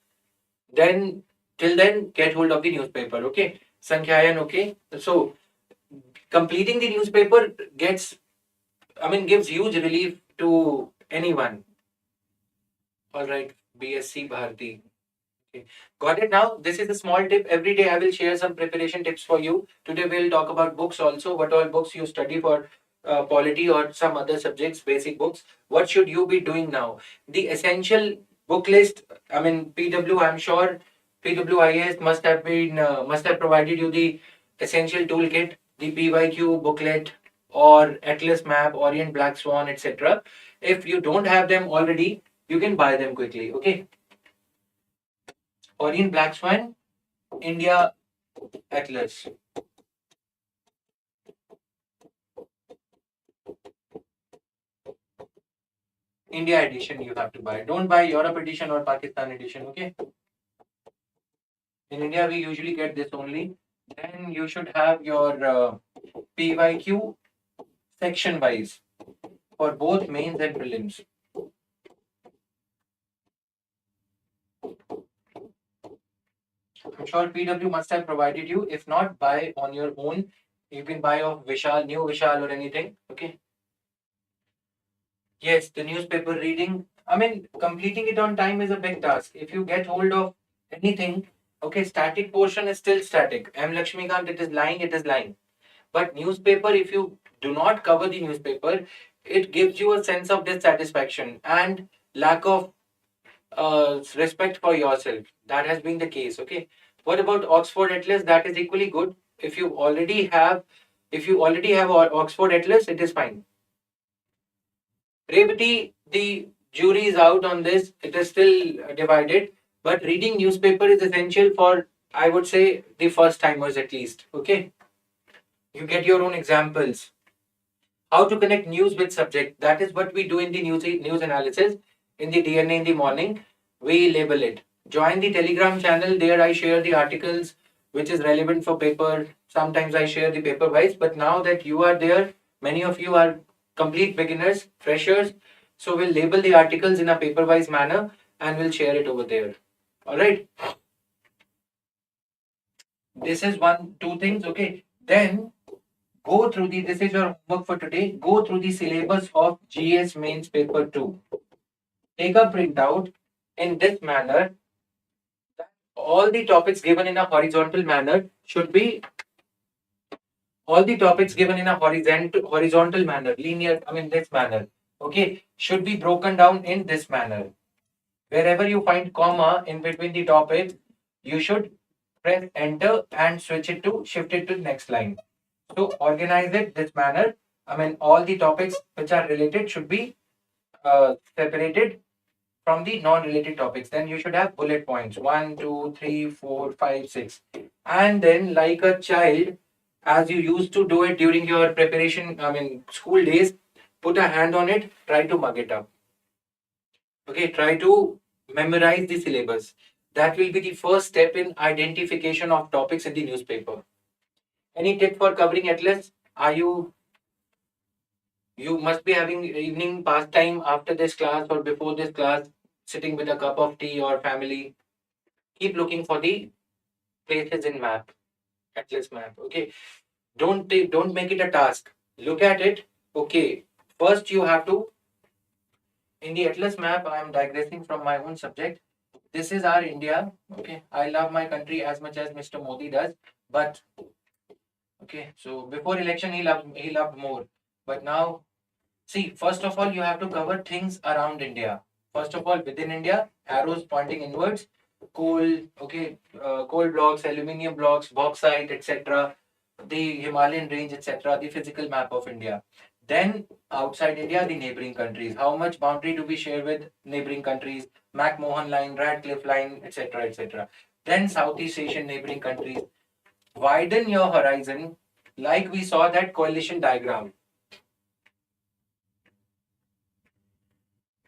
then till then get hold of the newspaper. Okay. Sankhyayan, okay. So completing the newspaper gives huge relief to anyone. All right, BSc Bharti. Okay. Got it now? This is a small tip. Every day I will share some preparation tips for you. Today we'll talk about books also. What all books you study for polity or some other subjects, basic books. What should you be doing now? The essential book list. PW. I'm sure PWIS must have provided you the essential toolkit, the PYQ booklet or Atlas map, Orient Black Swan, etc. If you don't have them already, you can buy them quickly. Okay. Orient Black Swan, India Atlas, India edition you have to buy. Don't buy Europe edition or Pakistan edition, okay? In India, we usually get this only. Then you should have your PYQ section wise for both mains and prelims. I'm sure PW must have provided you. If not, buy on your own. You can buy off Vishal, new Vishal or anything, okay? Yes, the newspaper reading. Completing it on time is a big task. If you get hold of anything, okay, static portion is still static. M. Lakshmikant, it is lying. But newspaper, if you do not cover the newspaper, it gives you a sense of dissatisfaction and lack of respect for yourself. That has been the case, okay? What about Oxford Atlas? That is equally good. If you already have Oxford Atlas, it is fine. Revati, the jury is out on this. It is still divided. But reading newspaper is essential for, I would say, the first timers at least. Okay. You get your own examples. How to connect news with subject. That is what we do in the news analysis. In the DNA in the morning, we label it. Join the Telegram channel. There I share the articles which is relevant for paper. Sometimes I share the paper wise. But now that you are there, many of you are complete beginners, freshers. So we'll label the articles in a paper wise manner and we'll share it over there. All right. This is two things. Okay. Then go through this is your homework for today. Go through the syllabus of GS mains paper 2. Take a printout in this manner. All the topics given in a horizontal manner should be all the topics given in a horizontal manner, linear, this manner. Okay, should be broken down in this manner. Wherever you find comma in between the topics, you should press enter and shift it to the next line. So organize it this manner. All the topics which are related should be separated from the non-related topics. Then you should have bullet points 1, 2, 3, 4, 5, 6. And then, like a child, as you used to do it during your preparation, school days, put a hand on it, try to mug it up. Okay, try to memorize the syllabus. That will be the first step in identification of topics in the newspaper. Any tip for covering Atlas? You must be having evening pastime after this class or before this class, sitting with a cup of tea or family. Keep looking for the places in map, Atlas map. Okay, don't make it a task. Look at it. Okay, first you have to in the atlas map, I am digressing from my own subject. This is our India. Okay, I love my country as much as Mr. Modi does, but okay, so before election he loved more, but now see, first of all, you have to cover things around India. First of all, within India, arrows pointing inwards, coal, okay, coal blocks, aluminium blocks, bauxite, etc., the Himalayan range, etc., the physical map of India. Then outside India, the neighboring countries. How much boundary do we share with neighboring countries? McMahon line, Radcliffe line, etc., etc. Then Southeast Asian neighboring countries. Widen your horizon, like we saw that coalition diagram.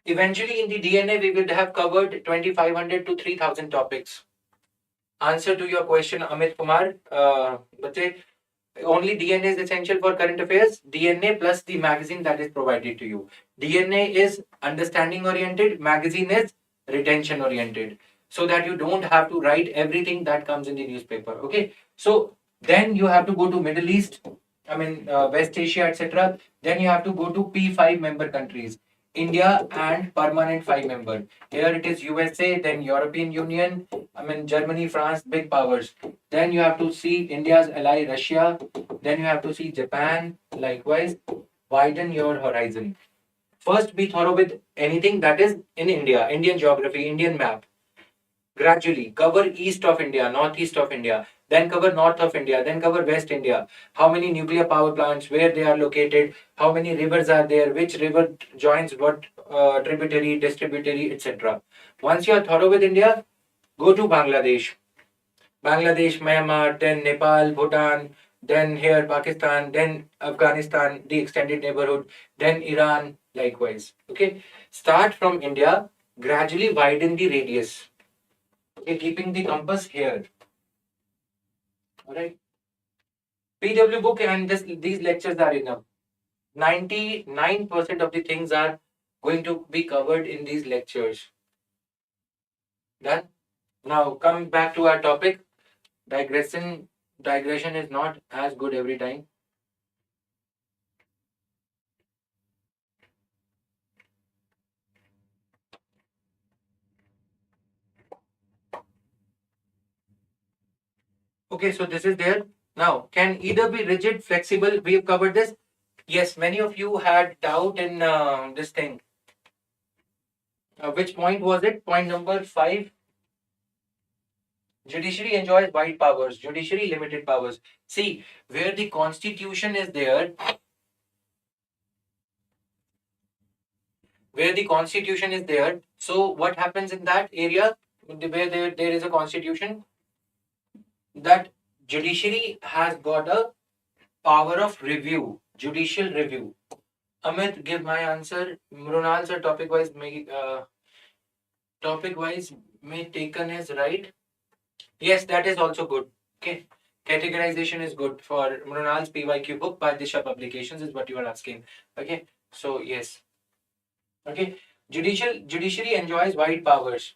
Eventually, in the DNA, we would have covered 2,500 to 3,000 topics. Answer to your question, Amit Kumar. Bache, only DNA is essential for current affairs. DNA plus the magazine that is provided to you. DNA is understanding oriented, magazine is retention oriented. So that you don't have to write everything that comes in the newspaper. Okay. So then you have to go to Middle East, West Asia, etc. Then you have to go to P5 member countries. India and permanent 5 member. Here it is USA, then European Union, Germany, France, big powers. Then you have to see India's ally Russia. Then you have to see Japan. Likewise, widen your horizon. First, be thorough with anything that is in India, Indian geography, Indian map. Gradually cover east of India, northeast of India, then cover north of India, then cover west India. How many nuclear power plants, where they are located, how many rivers are there, which river joins what tributary, distributary, etc. Once you are thorough with India, go to Bangladesh. Bangladesh, Myanmar, then Nepal, Bhutan, then here Pakistan, then Afghanistan, the extended neighborhood, then Iran, likewise. Okay, start from India, gradually widen the radius. Okay, keeping the compass here. Alright. PW book and these lectures are enough. 99% of the things are going to be covered in these lectures. Done? Now come back to our topic. Digression is not as good every time. Okay, so this is there. Now, can either be rigid, flexible. We have covered this. Yes, many of you had doubt in this thing. Which point was it? Point number 5. Judiciary enjoys wide powers. Judiciary limited powers. See, where the constitution is there, so what happens in that area where there is a constitution? That judiciary has got a power of review, judicial review. Amit, give my answer. Mrunal sir, topic wise may taken is right. Yes, that is also good. Okay. Categorization is good for Mrunal's PYQ book by Disha Publications is what you are asking. Okay. So yes. Okay. Judiciary enjoys wide powers.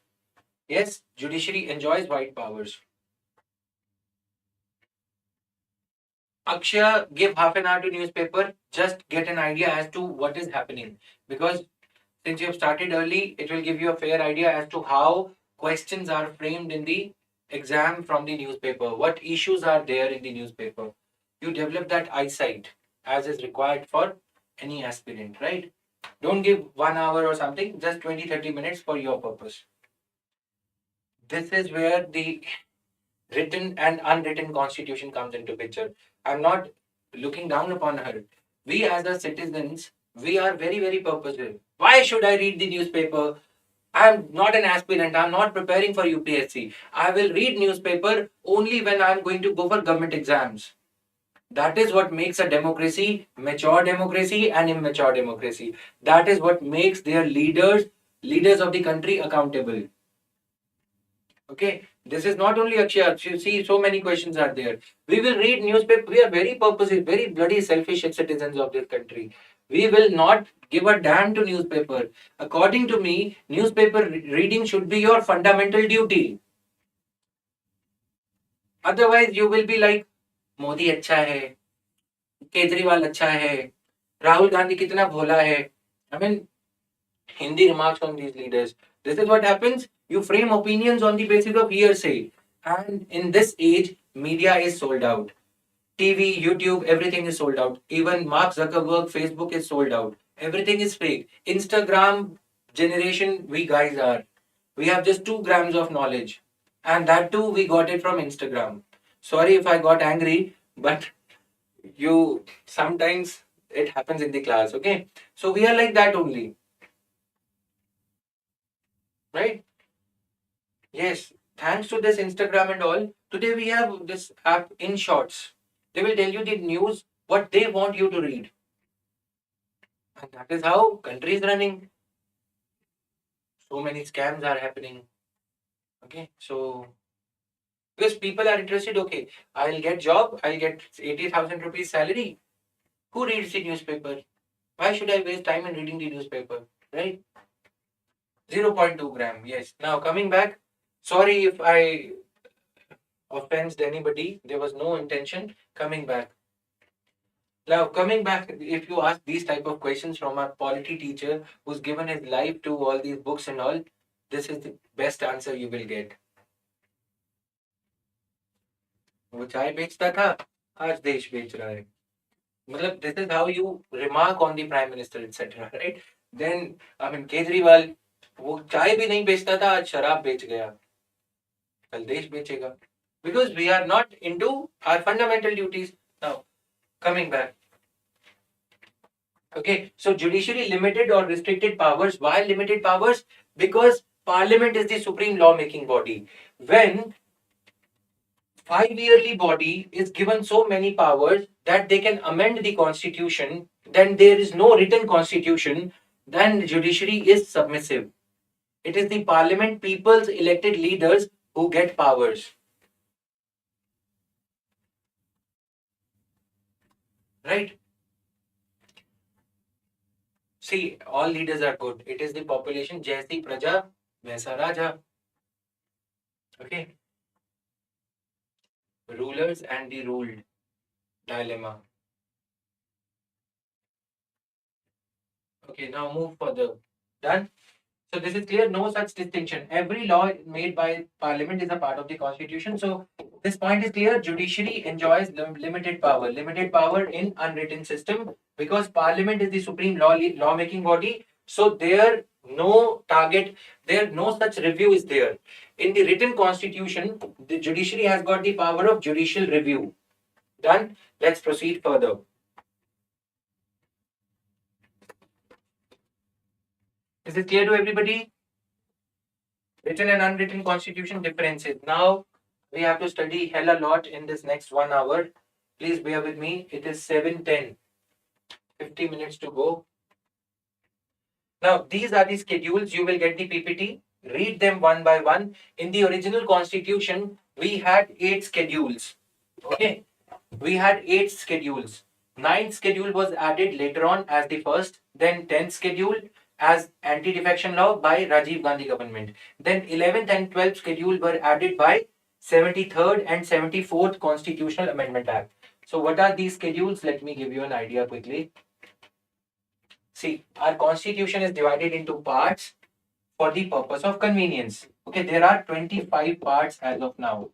Yes, judiciary enjoys wide powers. Akshay, give half an hour to newspaper. Just get an idea as to what is happening. Because since you have started early, it will give you a fair idea as to how questions are framed in the exam from the newspaper. What issues are there in the newspaper? You develop that eyesight as is required for any aspirant, right? Don't give 1 hour or something, just 20-30 minutes for your purpose. This is where the written and unwritten constitution comes into picture. I'm not looking down upon her. We as the citizens, we are very, very purposive. Why should I read the newspaper? I'm not an aspirant. I'm not preparing for UPSC. I will read newspaper only when I'm going to go for government exams. That is what makes a democracy, mature democracy and immature democracy. That is what makes their leaders of the country accountable. Okay, this is not only Akshay. You see, so many questions are there. We will read newspaper. We are very purposive, very bloody selfish citizens of this country. We will not give a damn to newspaper. According to me, newspaper reading should be your fundamental duty. Otherwise, you will be like, Modi अच्छा है, केजरीवाल अच्छा है, राहुल गांधी कितना भोला है. I mean, Hindi remarks on these leaders. This is what happens. You frame opinions on the basis of hearsay. And in this age, media is sold out. TV, YouTube, everything is sold out. Even Mark Zuckerberg, Facebook is sold out. Everything is fake. Instagram generation, we guys are. We have just 2 grams of knowledge. And that too, we got it from Instagram. Sorry if I got angry, but you sometimes it happens in the class, okay? So we are like that only, right? Yes, thanks to this Instagram and all, today we have this app in shorts. They will tell you the news, what they want you to read. And that is how country is running. So many scams are happening. Okay, so because people are interested, okay, I'll get job, I'll get 80,000 rupees salary. Who reads the newspaper? Why should I waste time in reading the newspaper? Right? 0.2 gram. Yes. Now coming back, sorry if I offends anybody. There was no intention. Coming back. Now, coming back, if you ask these type of questions from our polity teacher who's given his life to all these books and all, this is the best answer you will get. वो चाय बेचता था आज देश बेच रहा है मतलब this is how you remark on the prime minister etc right then I mean Kejriwal वो चाय भी नहीं बेचता था आज शराब बेच गया कल देश बेचेगा because we are not into our fundamental duties now coming back. Okay, so judiciary limited or restricted powers. Why limited powers? Because parliament is the supreme law-making body. When 5 yearly body is given so many powers that they can amend the constitution, then there is no written constitution, then judiciary is submissive. It is the parliament, people's elected leaders who get powers. Right? See, all leaders are good. It is the population, jaisi praja, vaisa raja. Okay. Rulers and the ruled dilemma. Okay, now move further. Done? So this is clear, no such distinction. Every law made by parliament is a part of the constitution. So this point is clear. Judiciary enjoys limited power. Limited power in unwritten system because parliament is the supreme lawmaking body. So there no target, there no such review is there. In the written constitution, the judiciary has got the power of judicial review. Done? Let's proceed further. Is it clear to everybody? Written and unwritten constitution differences. Now we have to study hell a lot in this next 1 hour. Please bear with me. It is 7:10. 50 minutes to go. Now these are the schedules. You will get the PPT. Read them one by one. In the original constitution, we had 8 schedules. Okay. We had 8 schedules. 9th schedule was added later on as the first. Then 10th schedule as anti-defection law by Rajiv Gandhi government. Then 11th and 12th schedule were added by 73rd and 74th Constitutional Amendment Act. So what are these schedules? Let me give you an idea quickly. See, our constitution is divided into parts for the purpose of convenience. Okay, there are 25 parts as of now.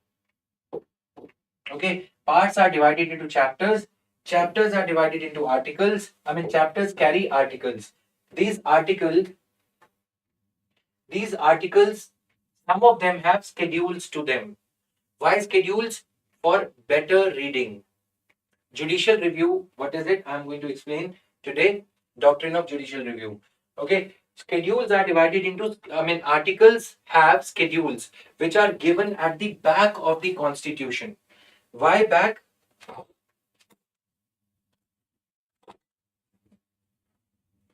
Okay, parts are divided into chapters. Chapters are divided into articles. I mean, chapters carry articles. These articles, some of them have schedules to them. Why schedules? For better reading. Judicial review, what is it? I'm going to explain today. Doctrine of judicial review. Okay, schedules are divided into, articles have schedules which are given at the back of the constitution. Why back?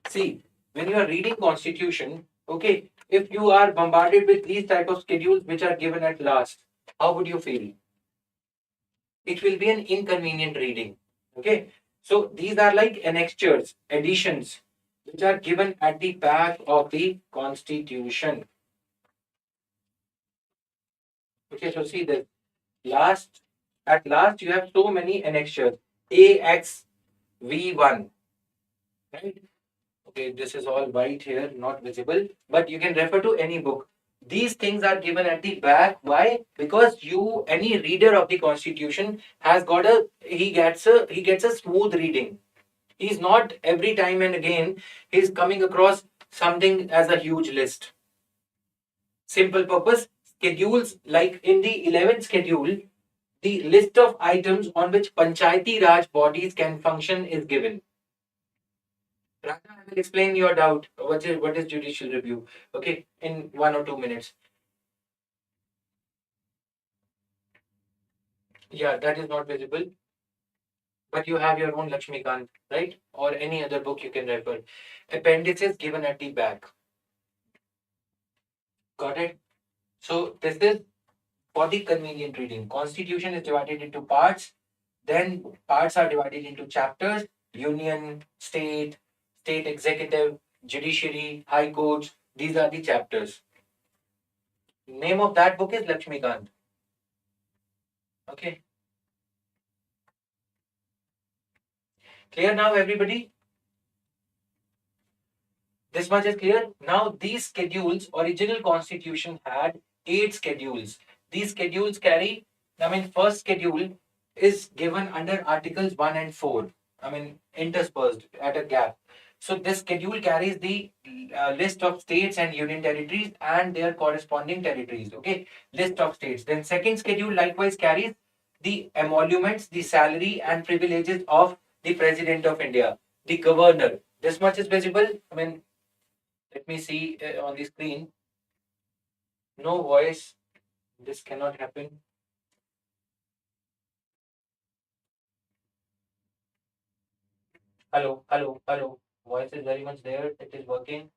See, when you are reading constitution, okay, if you are bombarded with these type of schedules which are given at last, how would you feel? It will be an inconvenient reading. Okay, so these are like annexures, additions, which are given at the back of the constitution. Okay, so see this. At last you have so many annexures. AX V1. Right? Okay, this is all white here, not visible, but you can refer to any book. These things are given at the back. Why? Because any reader of the Constitution has got he gets a smooth reading. He's not every time and again he's coming across something as a huge list. Simple purpose schedules, like in the 11th schedule, the list of items on which Panchayati Raj bodies can function is given. Raja, I will explain your doubt. What is judicial review? Okay, in 1 or 2 minutes. Yeah, that is not visible, but you have your own Lakshmikant, right? Or any other book you can refer. Appendices given at the back. Got it? So this is for the convenient reading. Constitution is divided into parts. Then parts are divided into chapters: union, state executive, judiciary, high courts. These are the chapters. Name of that book is Lakshmikant. Okay. Clear now, everybody? This much is clear. Now, these schedules, original constitution had 8 schedules. These schedules carry, first schedule is given under Articles 1 and 4. Interspersed at a gap. So, this schedule carries the list of states and union territories and their corresponding territories. Okay, list of states. Then, second schedule likewise carries the emoluments, the salary and privileges of the President of India, the governor. This much is visible. Let me see on the screen. No voice. This cannot happen. Hello, hello, hello. Voice is very much there. It is working.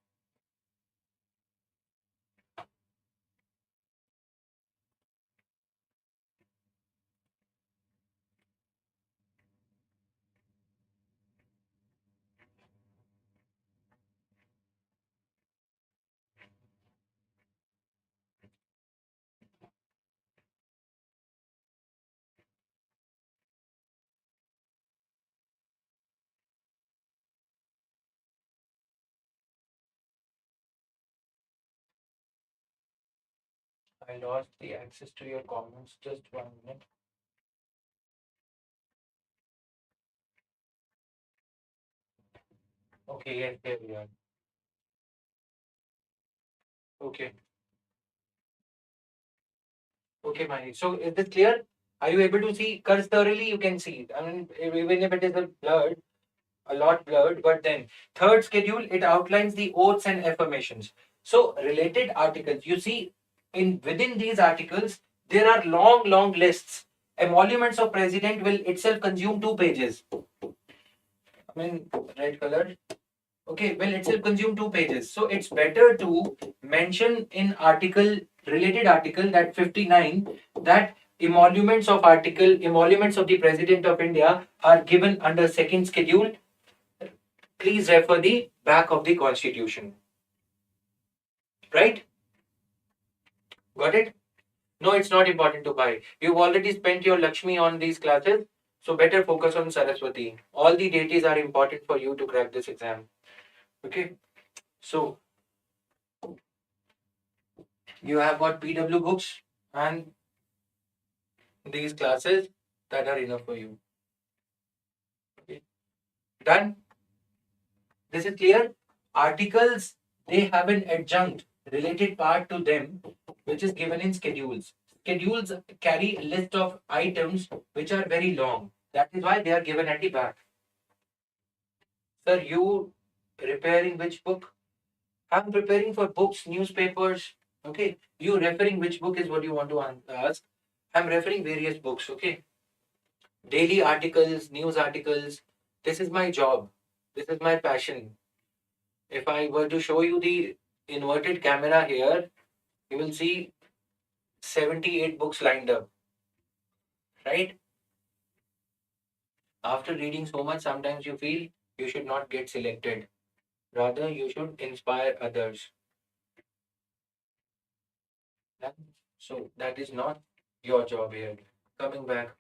I lost the access to your comments. Just 1 minute. Okay, yes, there we are. Okay. Okay, Mani. So is this clear? Are you able to see? Curse thoroughly, you can see it. Even if it is a lot blurred, but then third schedule, it outlines the oaths and affirmations. So related articles, you see, in within these articles, there are long lists. Emoluments of president will itself consume 2 pages. Red color. Okay, well, itself consume 2 pages. So it's better to mention in related article that 59 that emoluments of the President of India are given under second schedule. Please refer the back of the Constitution. Right? Got it? No, it's not important to buy. You've already spent your Lakshmi on these classes, so better focus on Saraswati. All the deities are important for you to crack this exam. Okay? So, you have got PW books and these classes that are enough for you. Okay? Done? This is clear? Articles, they have an adjunct related part to them, which is given in schedules. Schedules carry a list of items which are very long. That is why they are given at the back. Sir, you preparing which book? I'm preparing for books, newspapers. Okay. You referring which book is what you want to ask. I'm referring various books. Okay. Daily articles, news articles. This is my job. This is my passion. If I were to show you the inverted camera here, you will see 78 books lined up. Right? After reading so much, sometimes you feel you should not get selected. Rather, you should inspire others. So that is not your job here. Coming back.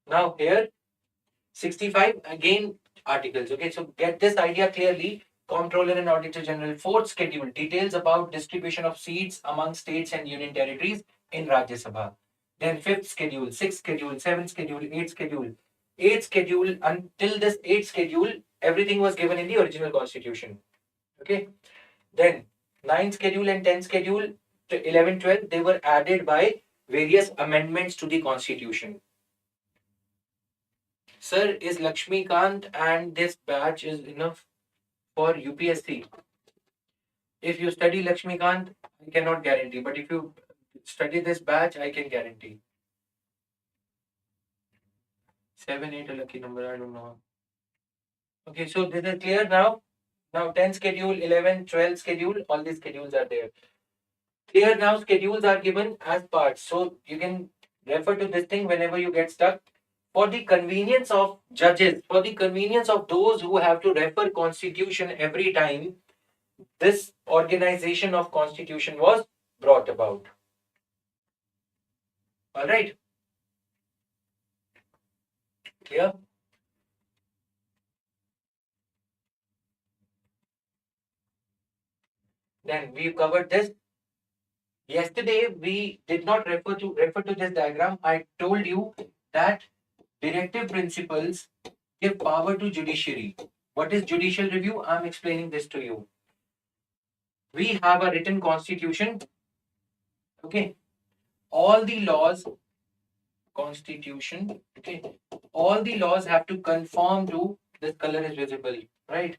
Now here, 65 again articles. Okay, so get this idea clearly. Comptroller and Auditor General. Fourth schedule, details about distribution of seats among states and union territories in Rajya Sabha. Then fifth schedule, sixth schedule, seventh schedule, eighth schedule. Eighth schedule, until this eighth schedule, everything was given in the original constitution. Okay. Then ninth schedule and 10th schedule, 11, 12, they were added by various amendments to the constitution. Sir, is Lakshmikant and this batch is enough for UPSC? If you study Lakshmikant, I cannot guarantee, but if you study this batch, I can guarantee. 7, 8 a lucky number, I don't know. Okay, so this is clear now. Now 10 schedule, 11, 12 schedule, all these schedules are there. Clear now, schedules are given as parts. So you can refer to this thing whenever you get stuck. For the convenience of judges, for the convenience of those who have to refer constitution every time, this organization of constitution was brought about. All right. Clear? Then we've covered this. Yesterday we did not refer to this diagram. I told you that directive principles give power to judiciary. What is judicial review? I'm explaining this to you. We have a written constitution. Okay. All the laws, constitution. Okay. All the laws have to conform to, this color is visible, right?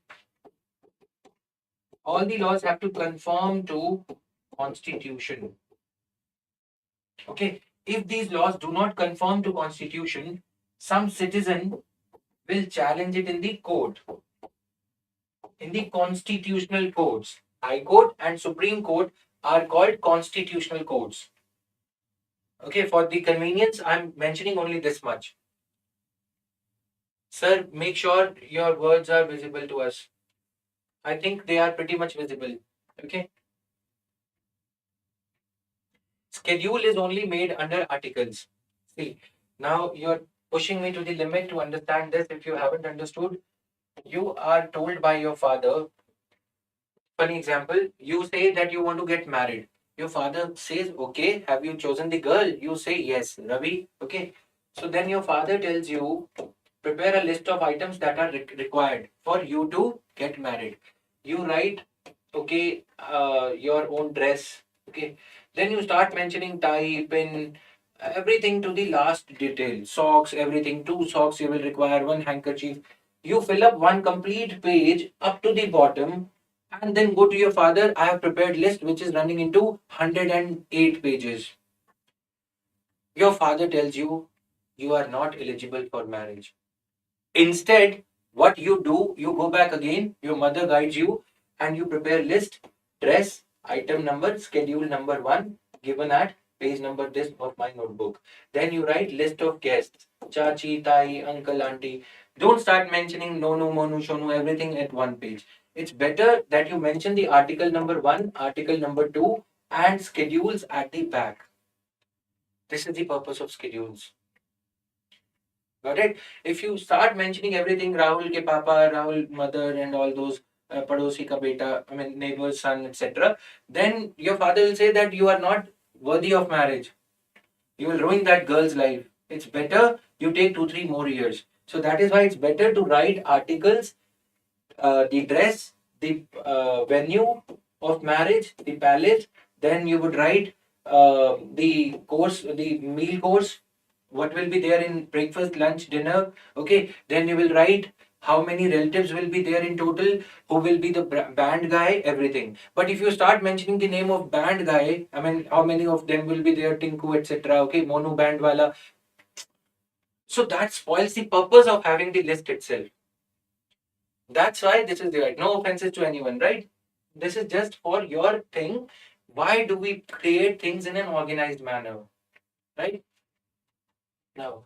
All the laws have to conform to constitution. Okay. If these laws do not conform to constitution, some citizen will challenge it in the court, in the constitutional courts. High Court and Supreme Court are called constitutional courts. Okay, for the convenience, I'm mentioning only this much. Sir, make sure your words are visible to us. I think they are pretty much visible. Okay. Schedule is only made under articles. See, now you're pushing me to the limit to understand this. If you haven't understood, you are told by your father. Funny example, you say that you want to get married. Your father says, okay, have you chosen the girl? You say, yes, Ravi. Okay. So then your father tells you, prepare a list of items that are required for you to get married. You write, okay, your own dress. Okay. Then you start mentioning tie, pin, everything to the last detail. Socks, everything. 2 socks you will require, 1 handkerchief. You fill up one complete page up to the bottom and then go to your father. I have prepared list which is running into 108 pages. Your father tells you you are not eligible for marriage. Instead, what you do, you go back again, your mother guides you and you prepare list, dress, item number, schedule number 1 given at page number this of my notebook. Then you write list of guests, chachi, tai, uncle, auntie. Don't start mentioning nonu, monu, shonu, everything at one page. It's better that you mention the article number 1, article number 2 and schedules at the back. This is the purpose of schedules. Got it? If you start mentioning everything, Rahul ke papa, Rahul mother and all those padosi ka beta, I mean neighbor's son, etc., then your father will say that you are not worthy of marriage. You will ruin that girl's life. It's better you take 2, 3 more years. So that is why it's better to write articles, the dress, the venue of marriage, the palace. Then you would write the course, the meal course, what will be there in breakfast, lunch, dinner. Okay, then you will write how many relatives will be there in total, who will be the band guy, everything. But if you start mentioning the name of band guy, I mean how many of them will be there, Tinku, etc., okay, mono band wala, so that spoils the purpose of having the list itself. That's why this is there. No offenses to anyone, right? This is just for your thing. Why do we create things in an organized manner, right? Now,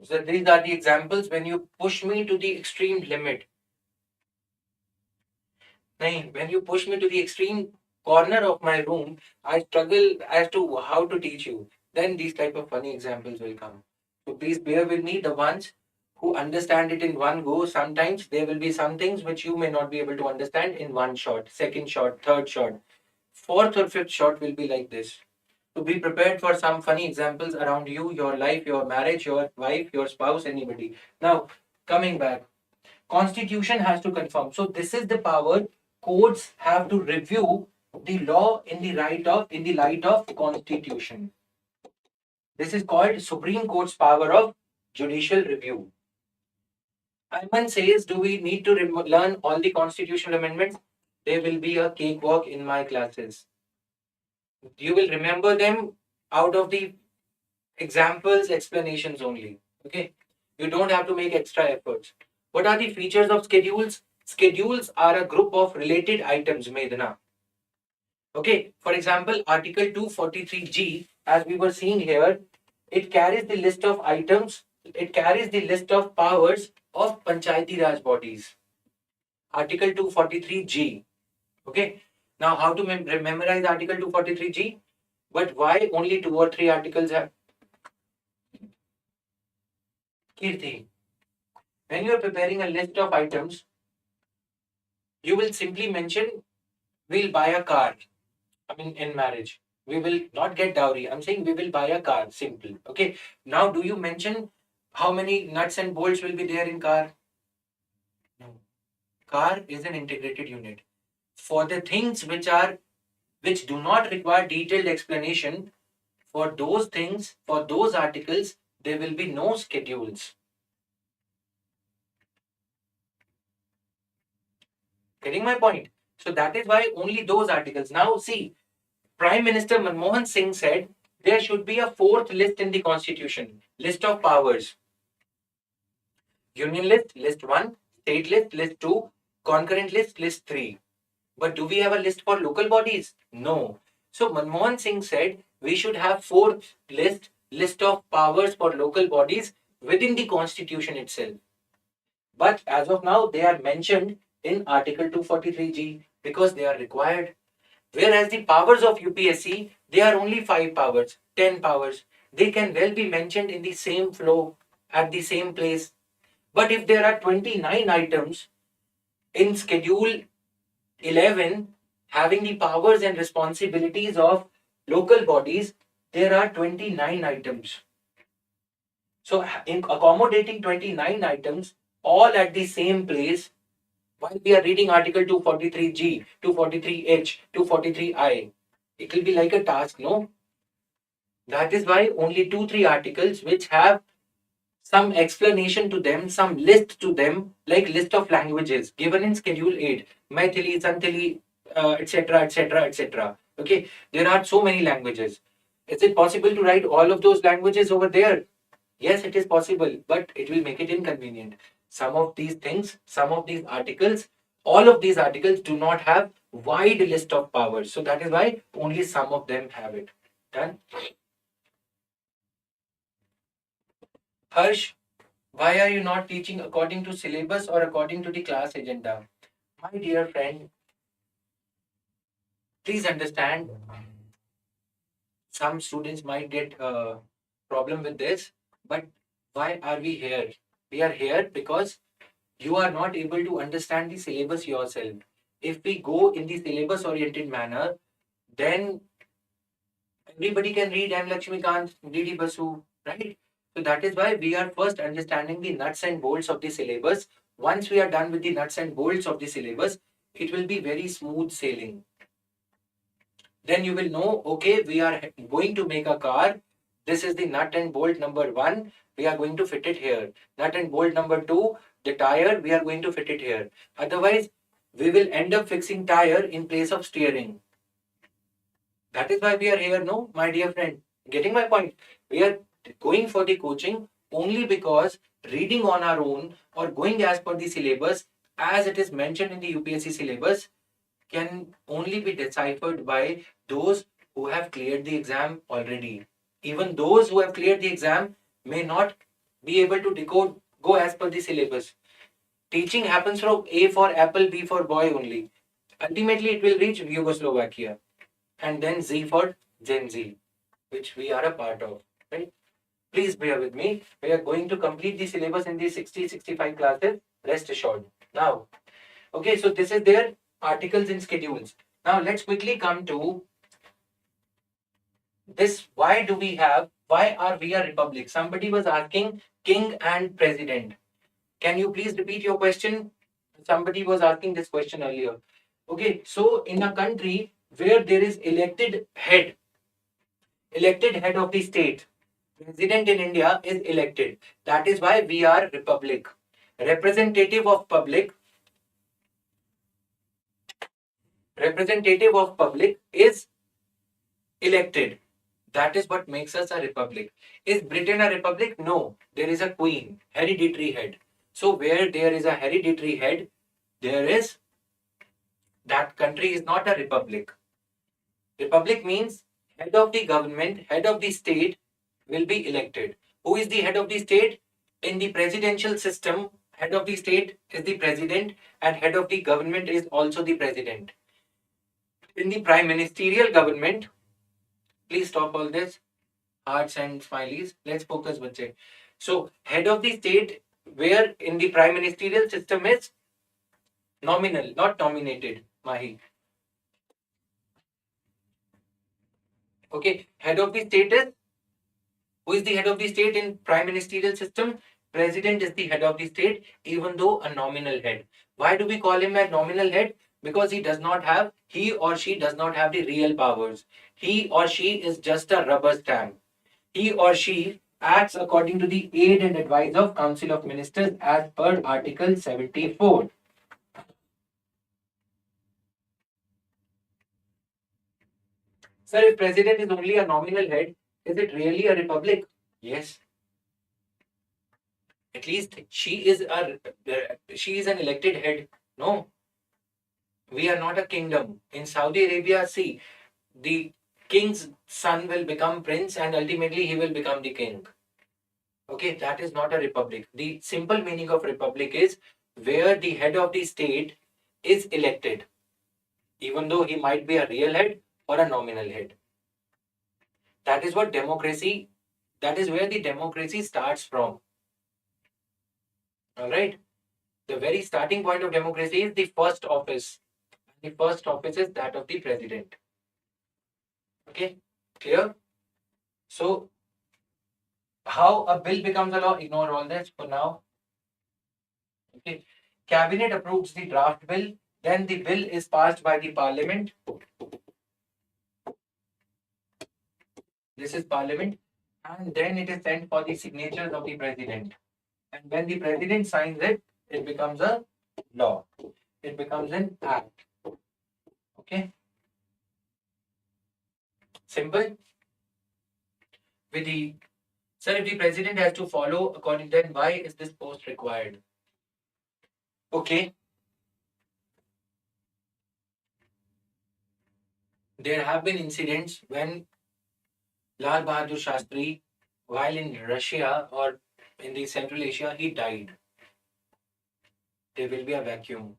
so these are the examples when you push me to the extreme limit. When you push me to the extreme corner of my room, I struggle as to how to teach you. Then these type of funny examples will come. So please bear with me, the ones who understand it in one go. Sometimes there will be some things which you may not be able to understand in one shot, second shot, third shot. Fourth or fifth shot will be like this. So be prepared for some funny examples around you, your life, your marriage, your wife, your spouse, anybody. Now, coming back, Constitution has to confirm. So this is the power. Courts have to review the law in the light of Constitution. This is called Supreme Court's power of judicial review. Ayman says, do we need to learn all the constitutional amendments? There will be a cakewalk in my classes. You will remember them out of the examples, explanations only. Okay? You don't have to make extra efforts. What are the features of schedules? Schedules are a group of related items, Medana. Okay, for example, Article 243G, as we were seeing here, it carries the list of items, it carries the list of powers of Panchayati Raj bodies. Article 243G. Okay, now how to memorize Article 243G? But why only 2 or 3 articles have? Kirti, when you are preparing a list of items, you will simply mention, we'll buy a car. I mean, in marriage, we will not get dowry. I'm saying we will buy a car. Simple. Okay. Now, do you mention how many nuts and bolts will be there in car? No. Car is an integrated unit. For the things which do not require detailed explanation, for those things, for those articles, there will be no schedules. Getting my point? So that is why only those articles. Now, see, Prime Minister Manmohan Singh said there should be a fourth list in the constitution, list of powers. Union list, list 1, state list, list 2, concurrent list, list 3. But do we have a list for local bodies? No. So Manmohan Singh said we should have fourth list, list of powers for local bodies within the constitution itself. But as of now, they are mentioned in Article 243G because they are required. Whereas the powers of UPSC, they are only 5 powers, 10 powers. They can well be mentioned in the same flow, at the same place. But if there are 29 items in Schedule 11 having the powers and responsibilities of local bodies, there are 29 items. So, in accommodating 29 items all at the same place, while we are reading Article 243G, 243H, 243I, it will be like a task, no? That is why only 2-3 articles which have some explanation to them, some list to them, like list of languages given in Schedule 8, Maithili, Santali, etc., etc., etc. Okay, there are so many languages. Is it possible to write all of those languages over there? Yes, it is possible, but it will make it inconvenient. Some of these things, some of these articles, all of these articles do not have wide list of powers. So that is why only some of them have it. Done? Harsh, why are you not teaching according to syllabus or according to the class agenda? My dear friend, please understand, some students might get a problem with this, but why are we here? We are here because you are not able to understand the syllabus yourself. If we go in the syllabus oriented manner, then everybody can read M. Lakshmikant, D.D. Basu, right? So that is why we are first understanding the nuts and bolts of the syllabus. Once we are done with the nuts and bolts of the syllabus, it will be very smooth sailing. Then you will know, okay, we are going to make a car. This is the nut and bolt number 1. We are going to fit it here. Nut and bolt number 2, the tire, we are going to fit it here. Otherwise, we will end up fixing tire in place of steering. That is why we are here, no, my dear friend. Getting my point? We are going for the coaching only because reading on our own or going as per the syllabus, as it is mentioned in the UPSC syllabus, can only be deciphered by those who have cleared the exam already. Even those who have cleared the exam may not be able to decode, go as per the syllabus. Teaching happens from A for apple, B for boy only. Ultimately, it will reach Yugoslovakia. And then Z for Gen Z, which we are a part of. Right? Please bear with me. We are going to complete the syllabus in these 60-65 classes. Rest assured. Now, okay, so this is their articles and schedules. Now let's quickly come to this. Why are we a republic? Somebody was asking king and president. Can you please repeat your question? Somebody was asking this question earlier. Okay, so in a country where there is elected head of the state, president in India is elected. That is why we are republic. Representative of public is elected. That is what makes us a republic. Is Britain a republic? No. There is a queen, hereditary head. So where there is a hereditary head, that country is not a republic. Republic means head of the government, head of the state will be elected. Who is the head of the state? In the presidential system, head of the state is the president and head of the government is also the president. In the prime ministerial government, please stop all this hearts and smileys. Let's focus, bache. So head of the state, where in the prime ministerial system is nominal, not nominated. Mahi. Okay, head of the state is, who is the head of the state in prime ministerial system? President is the head of the state, even though a nominal head. Why do we call him a nominal head? Because he or she does not have the real powers. He or she is just a rubber stamp. He or she acts according to the aid and advice of Council of Ministers as per Article 74. Sir, if president is only a nominal head, is it really a republic? Yes. At least she is an elected head. No, we are not a kingdom. In Saudi Arabia, see, the king's son will become prince and ultimately he will become the king. Okay, that is not a republic. The simple meaning of republic is where the head of the state is elected, even though he might be a real head or a nominal head. That is what democracy, that is where the democracy starts from. Alright? The very starting point of democracy is the first office. The first office is that of the president. Okay, clear? So, how a bill becomes a law? Ignore all this for now. Okay, cabinet approves the draft bill, then the bill is passed by the parliament. This is parliament, and then it is sent for the signatures of the president. And when the president signs it, it becomes a law. It becomes an act. Okay. Simple. With the sir, if the president has to follow according, then why is this post required? Okay. There have been incidents when Lal Bahadur Shastri, while in Russia or in the Central Asia, he died. There will be a vacuum.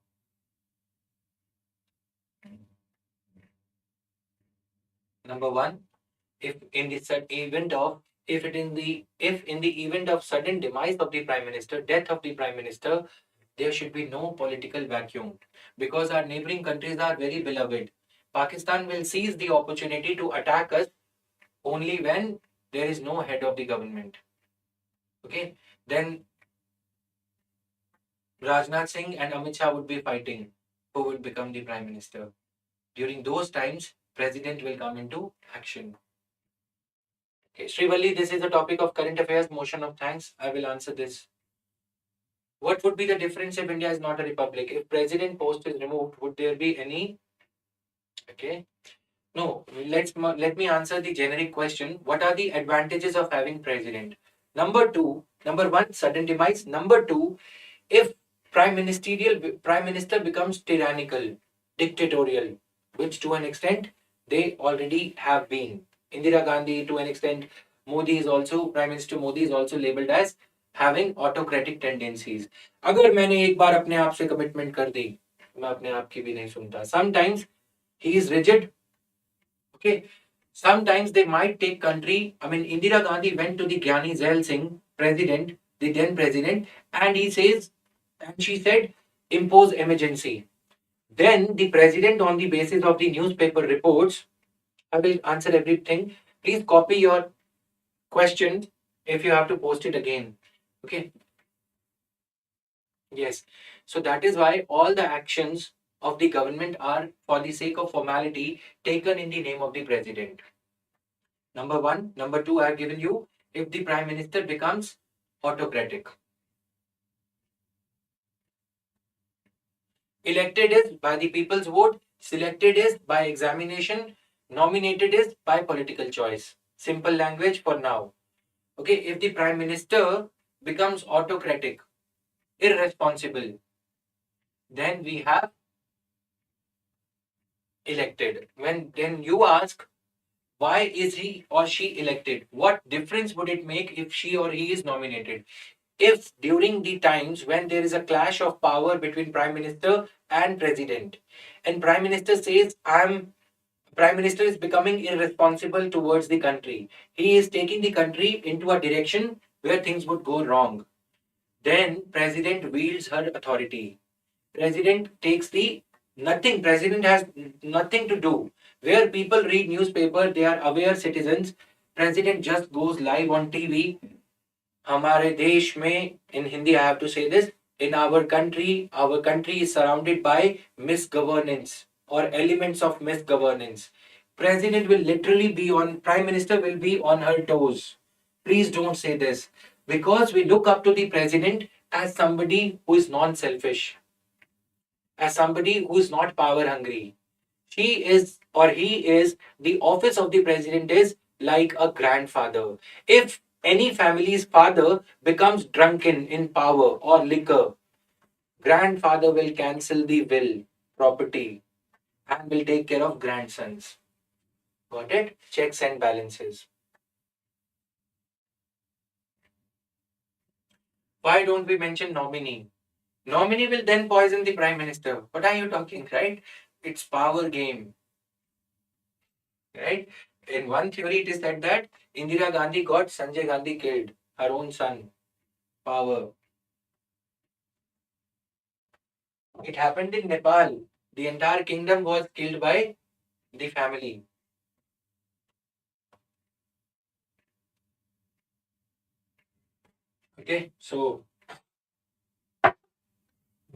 Number one, if in the event of sudden demise of the prime minister, death of the prime minister, there should be no political vacuum because our neighboring countries are very beloved. Pakistan will seize the opportunity to attack us only when there is no head of the government. Okay, then Rajnath Singh and Amit Shah would be fighting who will become the prime minister. During those times, president will come into action. Okay, Srivalli, this is a topic of current affairs, motion of thanks. I will answer this. What would be the difference if India is not a republic? If president post is removed, would there be any? Okay. No, let me answer the generic question. What are the advantages of having president? Number one, sudden demise. Number two, if prime minister becomes tyrannical, dictatorial, which to an extent they already have been. Indira Gandhi, to an extent, Prime Minister Modi is also labeled as having autocratic tendencies. अगर मैंने एक बार अपने आप से commitment कर दी, मैं अपने आप की भी नहीं सुनता. Sometimes he is rigid. Okay, Sometimes they might take country. I mean, Indira Gandhi went to the Gyani Zail Singh, president, the then president, and she said, impose emergency. Then the president, on the basis of the newspaper reports, I will answer everything. Please copy your question if you have to post it again. Okay. Yes. So that is why all the actions of the government are, for the sake of formality, taken in the name of the president. Number one. Number two, I have given you, if the prime minister becomes autocratic. Elected is by the people's vote, selected is by examination, nominated is by political choice. Simple language for now. Okay, if the prime minister becomes autocratic, irresponsible, then we have elected. When then you ask, why is he or she elected? What difference would it make if she or he is nominated? If during the times when there is a clash of power between prime minister and president, and prime minister says, prime minister is becoming irresponsible towards the country, he is taking the country into a direction where things would go wrong, then president wields her authority. President takes the nothing. President has nothing to do. Where people read newspaper, they are aware citizens. President just goes live on TV. हमारे देश में, in Hindi I have to say this, in our country is surrounded by misgovernance or elements of misgovernance. President will literally be on, prime minister will be on her toes. Please don't say this, because we look up to the president as somebody who is non-selfish, as somebody who is not power hungry. She is or he is, the office of the president is like a grandfather. If any family's father becomes drunken in power or liquor, grandfather will cancel the will, property, and will take care of grandsons. Got it? Checks and balances. Why don't we mention nominee? Nominee will then poison the prime minister. What are you talking, right? It's power game, right? In one theory, it is said that Indira Gandhi got Sanjay Gandhi killed, her own son. Power. It happened in Nepal. The entire kingdom was killed by the family. Okay, so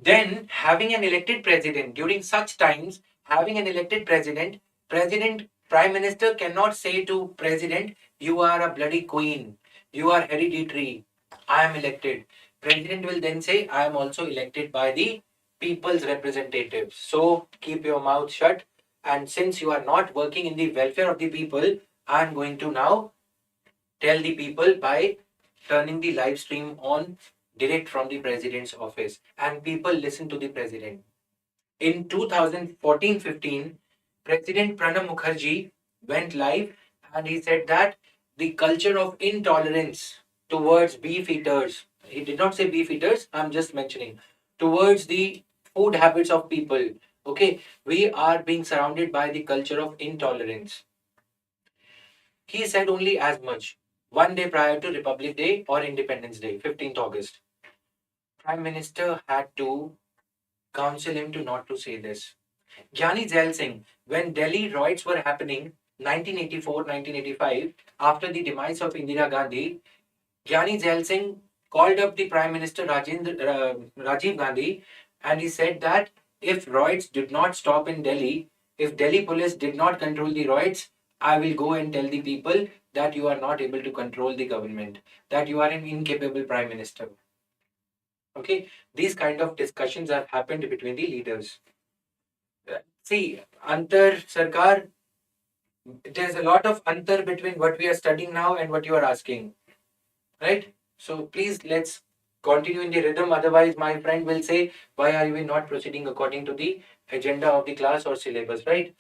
then having an elected president during such times, having an elected president, prime minister cannot say to president, you are a bloody queen, you are hereditary, I am elected. President will then say, I am also elected by the people's representatives. So keep your mouth shut. And since you are not working in the welfare of the people, I am going to now tell the people by turning the live stream on direct from the president's office, and people listen to the president. In 2014-15, President Pranab Mukherjee went live and he said that the culture of intolerance towards beef eaters, he did not say beef eaters, I'm just mentioning, towards the food habits of people. Okay, we are being surrounded by the culture of intolerance. He said only as much. One day prior to Republic Day or Independence Day, 15th August, Prime Minister had to counsel him to not to say this. Gyani Zail Singh, when Delhi riots were happening, 1984-1985, after the demise of Indira Gandhi, Gyani Zail Singh called up the Prime Minister Rajiv Gandhi, and he said that if riots did not stop in Delhi, if Delhi police did not control the riots, I will go and tell the people that you are not able to control the government, that you are an incapable Prime Minister. Okay, these kind of discussions have happened between the leaders. See, Antar Sarkar, there's a lot of antar between what we are studying now and what you are asking, right? So please let's continue in the rhythm. Otherwise, my friend will say, why are we not proceeding according to the agenda of the class or syllabus, right?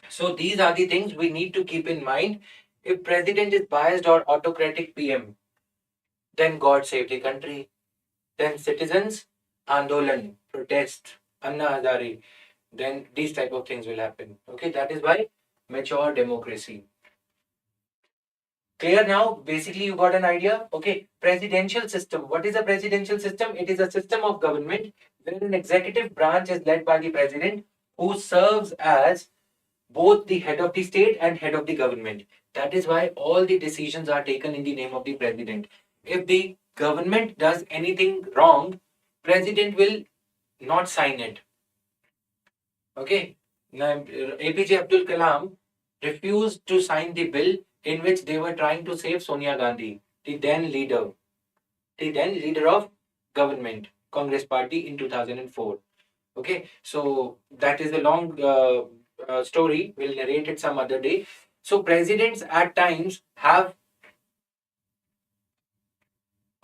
So these are the things we need to keep in mind. If president is biased or autocratic PM, then God save the country. Then citizens, Andolan, protest, Anna Hazare. then these type of things will happen. Okay, that is why mature democracy. Clear now? Basically, you got an idea. Okay, presidential system. What is a presidential system? It is a system of government where an executive branch is led by the president, who serves as both the head of the state and head of the government. That is why all the decisions are taken in the name of the president. If the government does anything wrong, president will not sign it. Okay. Now, APJ Abdul Kalam refused to sign the bill in which they were trying to save Sonia Gandhi, the then leader of government, Congress Party in 2004. Okay, so that is a long story. We'll narrate it some other day. So presidents at times have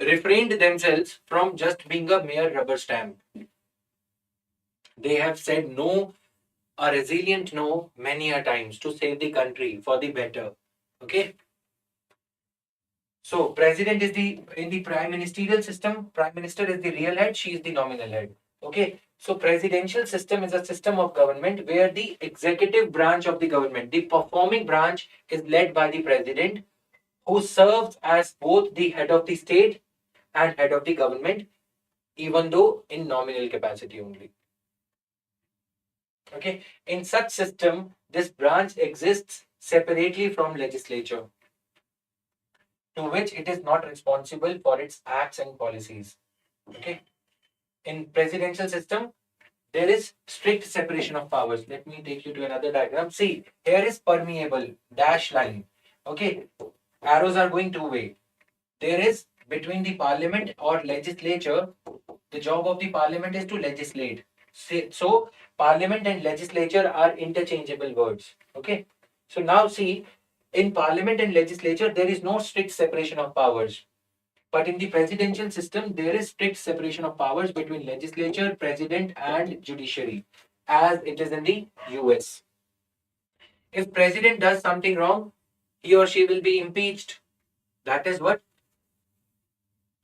refrained themselves from just being a mere rubber stamp. They have said no, a resilient no, many a times to save the country for the better. Okay. So president is the in the prime ministerial system. Prime minister is the real head. She is the nominal head. Okay. So presidential system is a system of government where the executive branch of the government, the performing branch, is led by the president, who serves as both the head of the state and head of the government, even though in nominal capacity only. Okay. In such system, this branch exists separately from legislature, to which it is not responsible for its acts and policies. Okay. In presidential system, there is strict separation of powers. Let me take you to another diagram. See, here is permeable dash line. Okay. Arrows are going two-way. There is between the parliament or legislature, the job of the parliament is to legislate. So parliament and legislature are interchangeable words. Okay. So now see, in parliament and legislature, there is no strict separation of powers. But in the presidential system, there is strict separation of powers between legislature, president, and judiciary, as it is in the US. If president does something wrong, he or she will be impeached. That is what.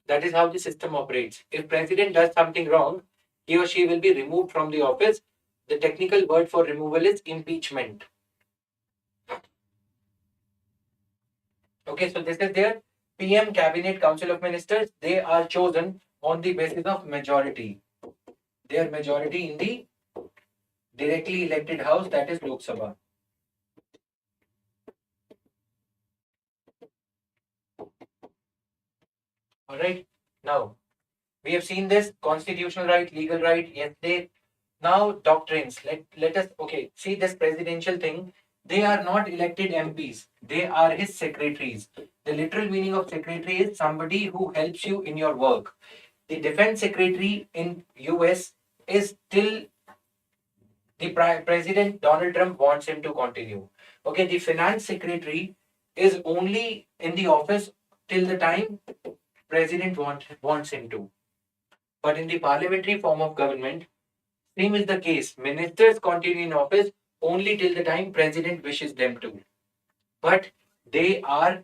That is how the system operates. If president does something wrong, he or she will be removed from the office. The technical word for removal is impeachment. Okay, so this is their PM Cabinet Council of Ministers. They are chosen on the basis of majority. Their majority in the directly elected house, that is Lok Sabha. All right. Now we have seen this constitutional right, legal right yesterday. Now doctrines. Let us see this presidential thing. They are not elected MPs. They are his secretaries. The literal meaning of secretary is somebody who helps you in your work. The defense secretary in US is still the president Donald Trump wants him to continue. Okay, the finance secretary is only in the office till the time president wants him to. But in the parliamentary form of government, same is the case. Ministers continue in office only till the time president wishes them to. But they are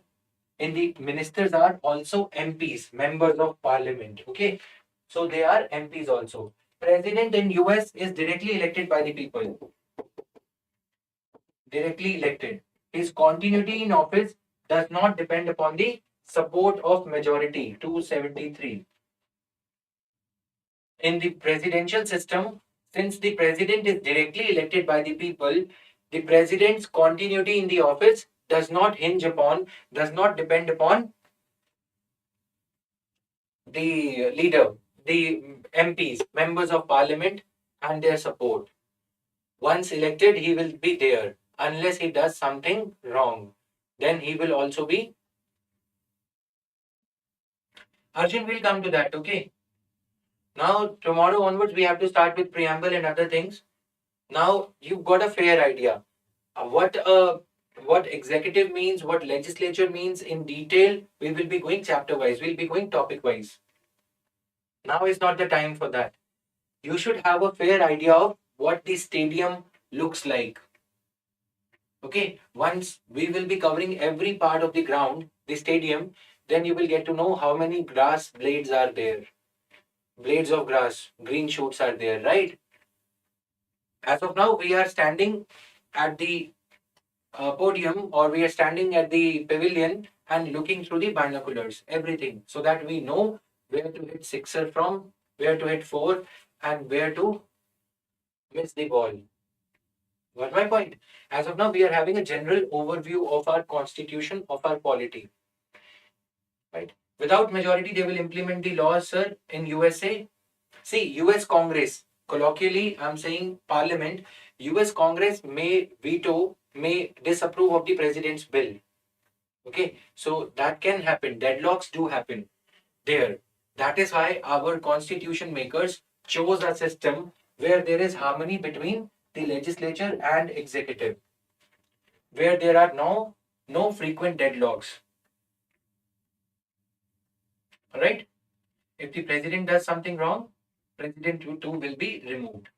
in the ministers are also MPs, members of parliament. Okay, so they are MPs also. President in US is directly elected by the people. Directly elected. His continuity in office does not depend upon the support of majority 273. In the presidential system, since the president is directly elected by the people, the president's continuity in the office does not depend upon the leader, the MPs, members of parliament, and their support. Once elected, he will be there. Unless he does something wrong, then he will also be. Arjun will come to that, okay? Now, tomorrow onwards, we have to start with preamble and other things. Now, you've got a fair idea. What executive means, what legislature means in detail, we will be going chapter wise, we'll be going topic wise. Now is not the time for that. You should have a fair idea of what the stadium looks like. Okay, once we will be covering every part of the ground, the stadium, then you will get to know how many grass blades are there. Blades of grass, green shoots are there, right? As of now, we are standing at the podium, or we are standing at the pavilion and looking through the binoculars, everything, so that we know where to hit sixer from, where to hit four, and where to miss the ball. Got my point? As of now, we are having a general overview of our constitution, of our polity. Right? Without majority, they will implement the laws, sir, in USA. See, US Congress, colloquially, I'm saying Parliament, US Congress may veto, may disapprove of the president's bill. Okay, so that can happen. Deadlocks do happen there. That is why our constitution makers chose a system where there is harmony between the legislature and executive, where there are no frequent deadlocks. Alright? If the president does something wrong, president too will be removed.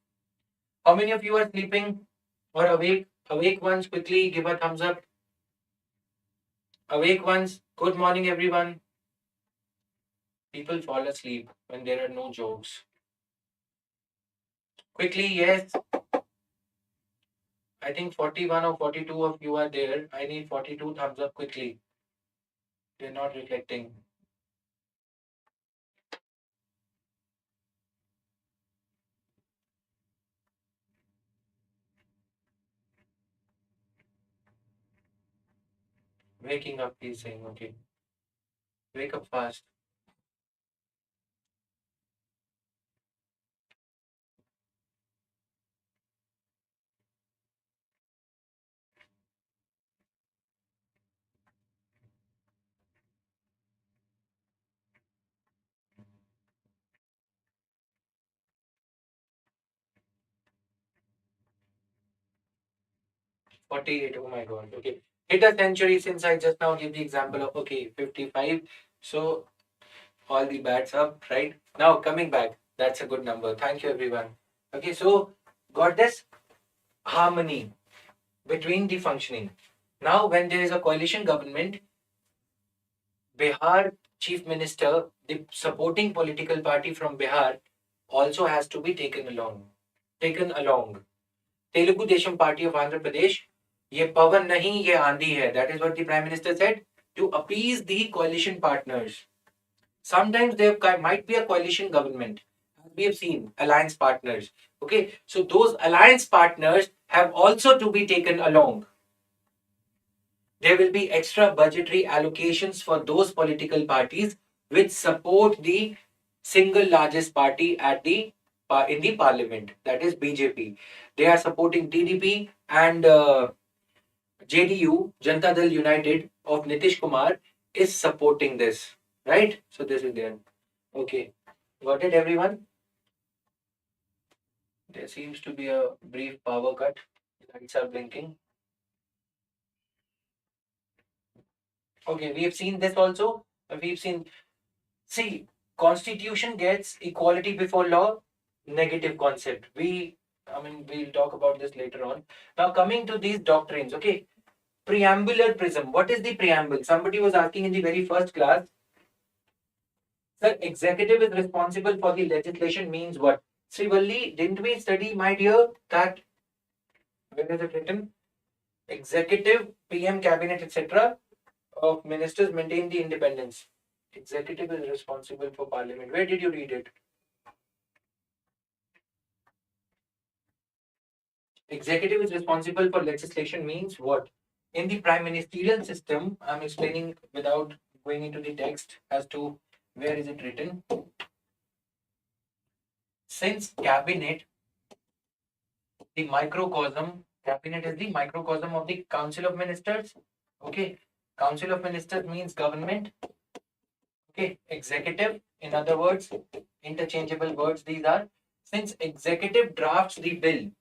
How many of you are sleeping or awake? Awake ones, quickly give a thumbs up. Awake ones, good morning everyone. People fall asleep when there are no jokes. Quickly, yes. I think 41 or 42 of you are there. I need 42 thumbs up quickly. They're not reflecting. Waking up, he's saying, okay. Wake up fast. '48, oh my god. Okay. Hit a century since I just now gave the example of, okay, 55. So all the bats up, right? Now coming back. That's a good number. Thank you, everyone. Okay, so got this harmony between the functioning. Now, when there is a coalition government, Bihar chief minister, the supporting political party from Bihar, also has to be taken along. Taken along. Telugu Desam Party of Andhra Pradesh, ये पवन नहीं ये आंधी है. That is what the Prime Minister said to appease the coalition partners. Sometimes there might be a coalition government. We have seen alliance partners. Okay, so those alliance partners have also to be taken along. There will be extra budgetary allocations for those political parties which support the single largest party at the in the parliament, that is BJP. They are supporting TDP and JDU, Janata Dal United of Nitish Kumar is supporting this, right? So this is there. Okay, got it, everyone? There seems to be a brief power cut. Lights are blinking. Okay, we have seen this also. We've seen. See, Constitution gets equality before law. Negative concept. We'll talk about this later on. Now, coming to these doctrines. Okay, preambular prism. What is the preamble? Somebody was asking in the very first class. Sir, executive is responsible for the legislation means what? Srivalli, didn't we study, my dear, that where is it written? Executive, PM, cabinet, etc. of ministers maintain the independence. Executive is responsible for parliament. Where did you read it? Executive is responsible for legislation means what? In the prime ministerial system, I'm explaining without going into the text as to where is it written. Since cabinet, the microcosm, cabinet is the microcosm of the council of ministers. Okay, council of ministers means government. Okay, executive, in other words, interchangeable words these are. Since executive drafts the bill,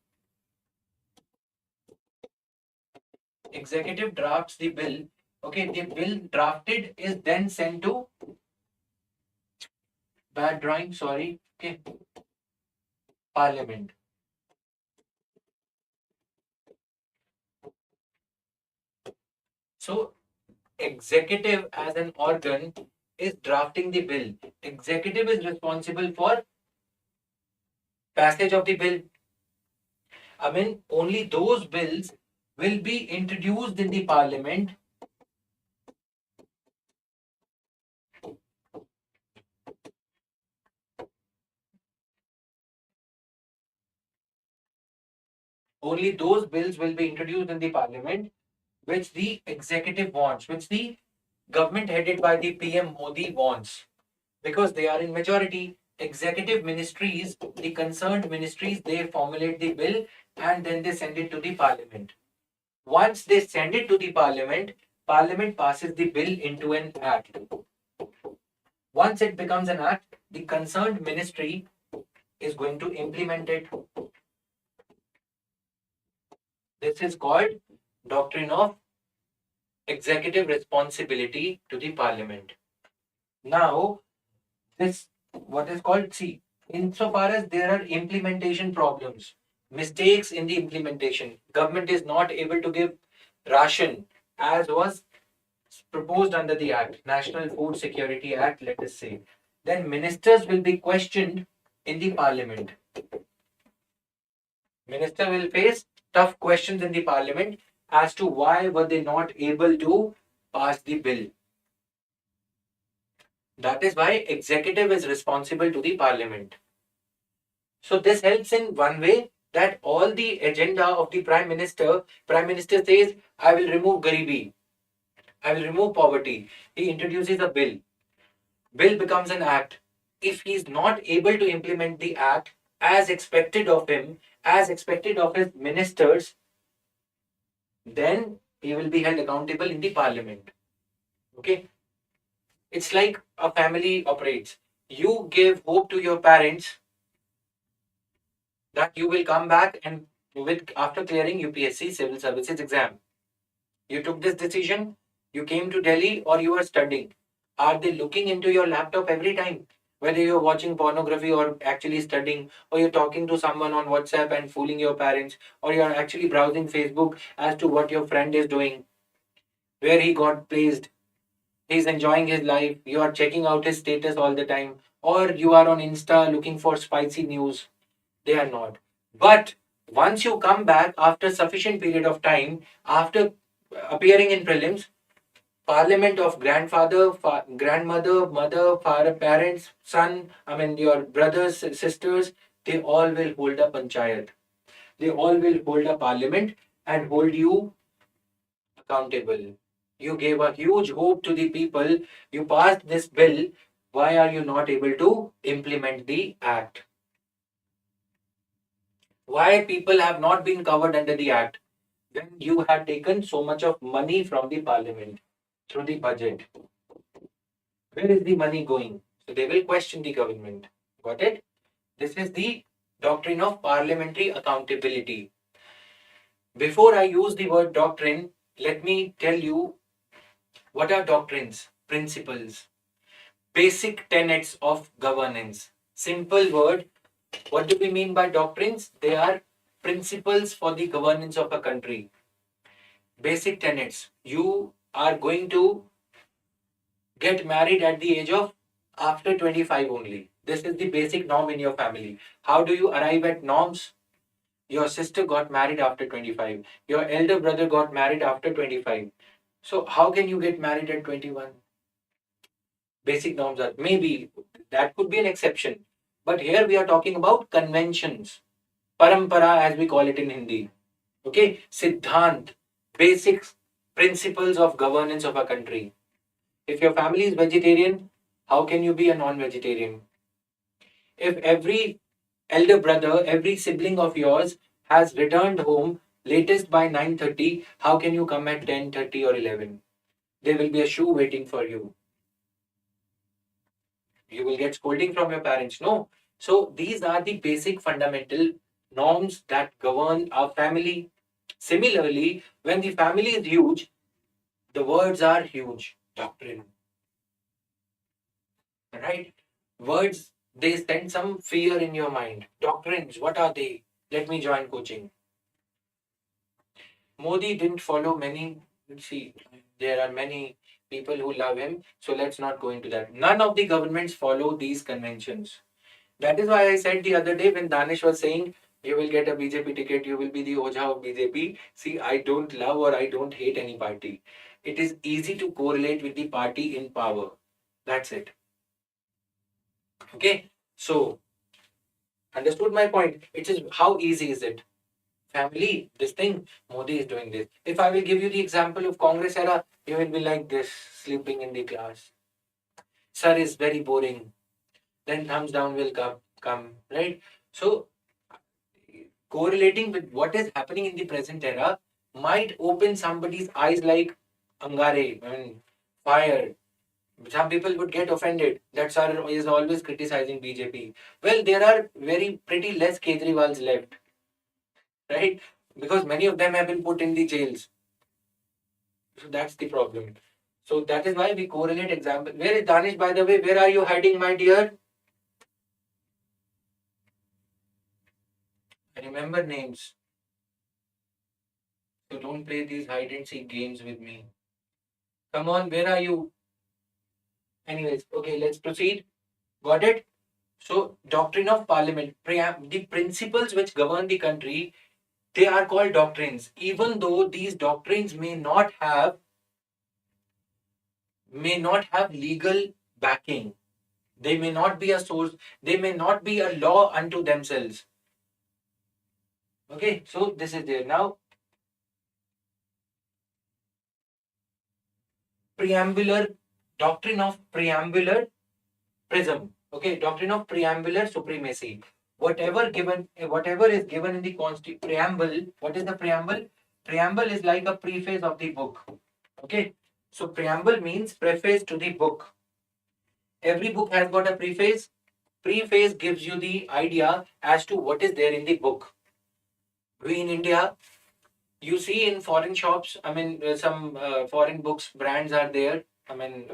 okay, the bill drafted is then sent to bad drawing, sorry, okay, parliament. So executive as an organ is drafting the bill. Executive is responsible for passage of the bill. I mean, only those bills will be introduced in the parliament only those bills will be introduced in the parliament which the executive wants, which the government headed by the PM Modi wants, because they are in majority. Executive ministries, the concerned ministries, they formulate the bill and then they send it to the parliament. Once they send it to the parliament, parliament passes the bill into an act. Once it becomes an act, the concerned ministry is going to implement it. This is called doctrine of executive responsibility to the parliament. Now, this what is called, see, insofar as there are implementation problems, mistakes in the implementation, government is not able to give ration as was proposed under the act, National Food Security Act, let us say, then ministers will be questioned in the parliament. Minister will face tough questions in the parliament as to why were they not able to pass the bill. That is why executive is responsible to the parliament. So this helps in one way, that all the agenda of the prime minister says, I will remove garibi, I will remove poverty. He introduces a bill. Bill becomes an act. If he is not able to implement the act as expected of him, as expected of his ministers, then he will be held accountable in the parliament. Okay? It's like a family operates. You give hope to your parents that you will come back and with after clearing UPSC civil services exam. You took this decision, you came to Delhi or you are studying. Are they looking into your laptop every time? Whether you're watching pornography or actually studying, or you're talking to someone on WhatsApp and fooling your parents, or you're actually browsing Facebook as to what your friend is doing, where he got placed, he's enjoying his life, you are checking out his status all the time, or you are on Insta looking for spicy news. They are not. But once you come back after sufficient period of time, after appearing in prelims, parliament of grandfather, grandmother, mother, father, parents, son, I mean your brothers, sisters, they all will hold a panchayat. They all will hold a parliament and hold you accountable. You gave a huge hope to the people. You passed this bill. Why are you not able to implement the act? Why people have not been covered under the act when you have taken so much of money from the parliament through the budget? Where is the money going? So they will question the government. Got it? This is the doctrine of parliamentary accountability. Before I use the word doctrine, let me tell you what are doctrines, principles, basic tenets of governance. Simple word. What do we mean by doctrines? They are principles for the governance of a country. Basic tenets. You are going to get married at the age of after 25 only. This is the basic norm in your family. How do you arrive at norms? Your sister got married after 25. Your elder brother got married after 25. So how can you get married at 21? Basic norms are, maybe that could be an exception. But here we are talking about conventions. Parampara as we call it in Hindi. Okay? Siddhant. Basic principles of governance of a country. If your family is vegetarian, how can you be a non-vegetarian? If every elder brother, every sibling of yours has returned home latest by 9:30, how can you come at 10:30 or 11? There will be a shoe waiting for you. You will get scolding from your parents. No. So these are the basic fundamental norms that govern our family. Similarly, when the family is huge, the words are huge. Doctrine. Right? Words, they send some fear in your mind. Doctrines, what are they? Let me join coaching. Modi didn't follow many. See, there are many people who love him, so let's not go into that. None of the governments follow these conventions. That is why I said the other day when Danish was saying You will get a BJP ticket, you will be the Ojha of BJP. See, I don't love or I don't hate any party. It is easy to correlate with the party in power. That's it. Okay, so understood my point. It is how easy is it? Family, this thing, Modi is doing this. If I will give you the example of Congress era, you will be like this, sleeping in the class. Sir is very boring. Then thumbs down will come, right? So correlating with what is happening in the present era might open somebody's eyes like Angare, fire. Some people would get offended that sir is always criticizing BJP. Well, there are very pretty less Kejriwals left, right? Because many of them have been put in the jails. So that's the problem. So that is why we correlate example. Where is Danish, by the way? Where are you hiding, my dear? Remember names. So don't play these hide and seek games with me. Come on, where are you? Anyways, okay, let's proceed. Got it? So, doctrine of parliament, the principles which govern the country, they are called doctrines. Even though these doctrines may not have legal backing, they may not be a source, they may not be a law unto themselves. Okay, so this is there. Now, preambular doctrine of preambular prism. Okay, doctrine of preambular supremacy. Whatever is given in the preamble. What is the preamble? Preamble is like a preface of the book. Okay, so preamble means preface to the book. Every book has got a preface. Preface gives you the idea as to what is there in the book. We in India, you see in foreign shops, some foreign books brands are there.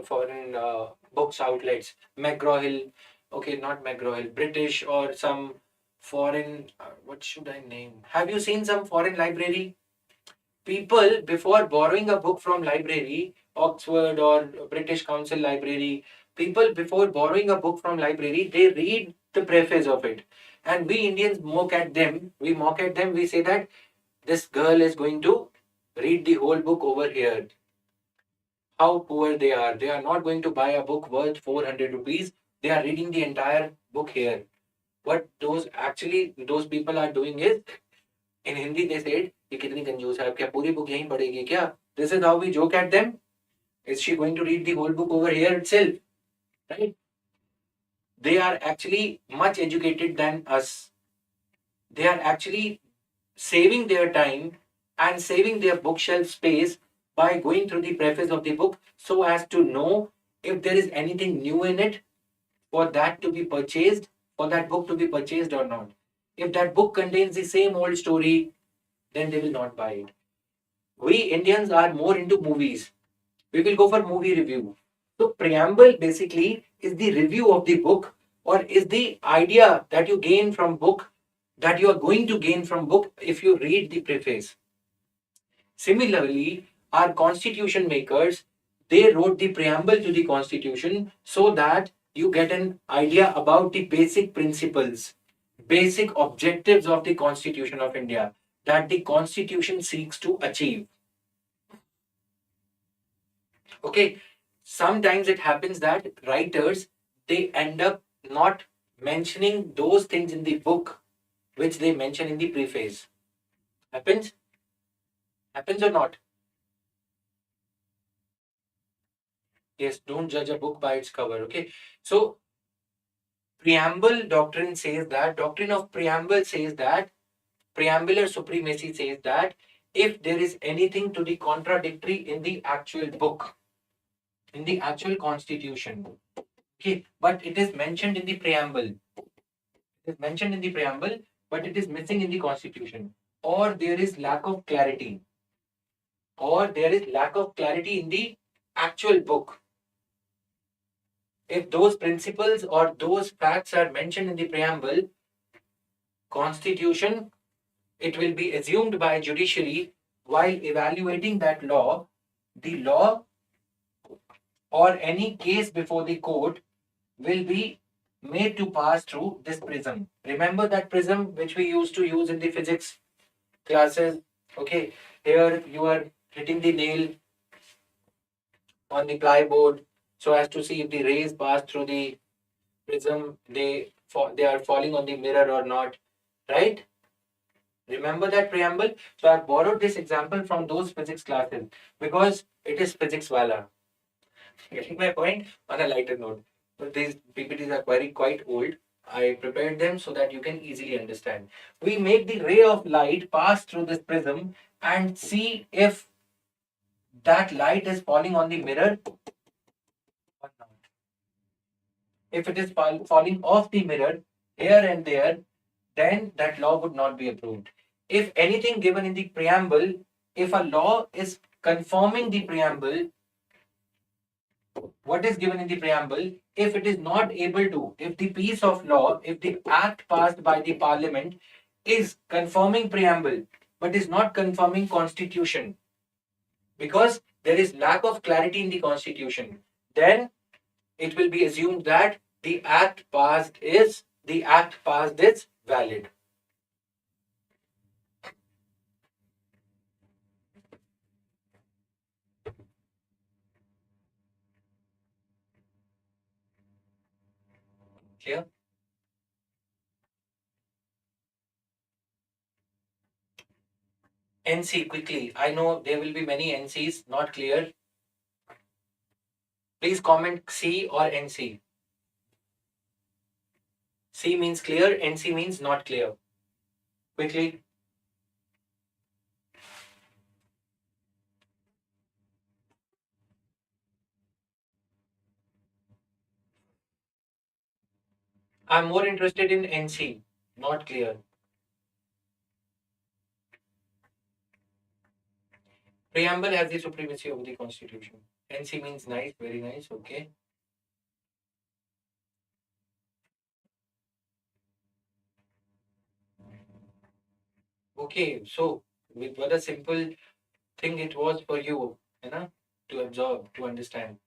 Foreign books outlets, McGraw-Hill, okay, not McGraw-Hill, British or some foreign, what should I name? Have you seen some foreign library? People, before borrowing a book from library, Oxford or British Council Library, people before borrowing a book from library, they read the preface of it. And we Indians mock at them. We say that this girl is going to read the whole book over here. How poor they are. They are not going to buy a book worth 400 rupees. They are reading the entire book here. What those people are doing is, in Hindi they said, ये कितनी कंजूस है, क्या पूरी book यहीं पढ़ेगी क्या? This is how we joke at them. Is she going to read the whole book over here itself? Right? They are actually much educated than us. They are actually saving their time and saving their bookshelf space by going through the preface of the book so as to know if there is anything new in it for that to be purchased, for that book to be purchased or not. If that book contains the same old story, then they will not buy it. We Indians are more into movies. We will go for movie review. So preamble basically is the review of the book, or is the idea that you gain from book, that you are going to gain from book if you read the preface. Similarly, our constitution makers, they wrote the preamble to the constitution so that you get an idea about the basic principles, basic objectives of the Constitution of India that the Constitution seeks to achieve. Okay, sometimes it happens that writers, they end up not mentioning those things in the book which they mention in the preface. Happens? Happens or not? Yes, don't judge a book by its cover. Okay, so preamble doctrine says that, doctrine of preamble says that, preambular supremacy says that if there is anything to the contradictory in the actual book, in the actual constitution, okay, but it is mentioned in the preamble, it is mentioned in the preamble, but it is missing in the constitution, or there is lack of clarity, in the actual book. If those principles or those facts are mentioned in the preamble, constitution, it will be assumed by judiciary while evaluating that law, the law or any case before the court will be made to pass through this prism. Remember that prism which we used to use in the physics classes? Okay, here you are hitting the nail on the plywood so as to see if the rays pass through the prism, they are falling on the mirror or not, right? Remember that preamble? So I borrowed this example from those physics classes because it is physics wala. Getting my point? On a lighter note. So these PPTs are quite old. I prepared them so that you can easily understand. We make the ray of light pass through this prism and see if that light is falling on the mirror or not. If it is falling off the mirror here and there, then that law would not be approved. If anything given in the preamble, if a law is confirming the preamble, what is given in the preamble, if it is not able to, if the piece of law, if the act passed by the parliament is confirming preamble but is not confirming constitution because there is lack of clarity in the constitution, then it will be assumed that the act passed is valid. Clear? NC quickly. I know there will be many NCs not clear. Please comment C or NC. C means clear, NC means not clear. Quickly. I'm more interested in NC, not clear. Preamble has the supremacy over the constitution. NC means nice, very nice, okay. Okay, so with what a simple thing it was for you know, to absorb, to understand.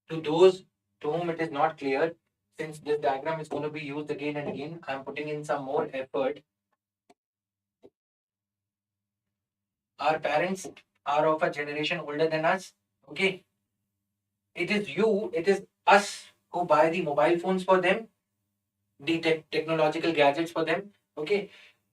To those to whom it is not clear, since this diagram is going to be used again and again, I'm putting in some more effort. Our parents are of a generation older than us. Okay, it is us who buy the mobile phones for them, the technological gadgets for them. Okay,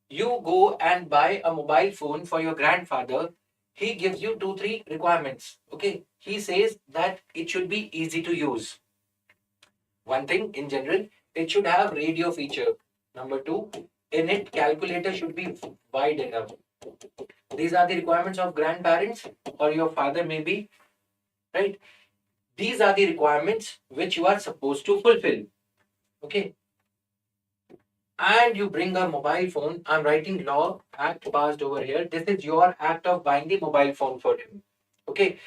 you go and buy a mobile phone for your grandfather. He gives you two, three requirements. Okay, he says that it should be easy to use. One thing in general, it should have radio feature. Number two, in it, calculator should be wide enough. These are the requirements of grandparents or your father, maybe, right? These are the requirements which you are supposed to fulfill. Okay. And you bring a mobile phone. I'm writing law, act passed over here. This is your act of buying the mobile phone for him. Okay.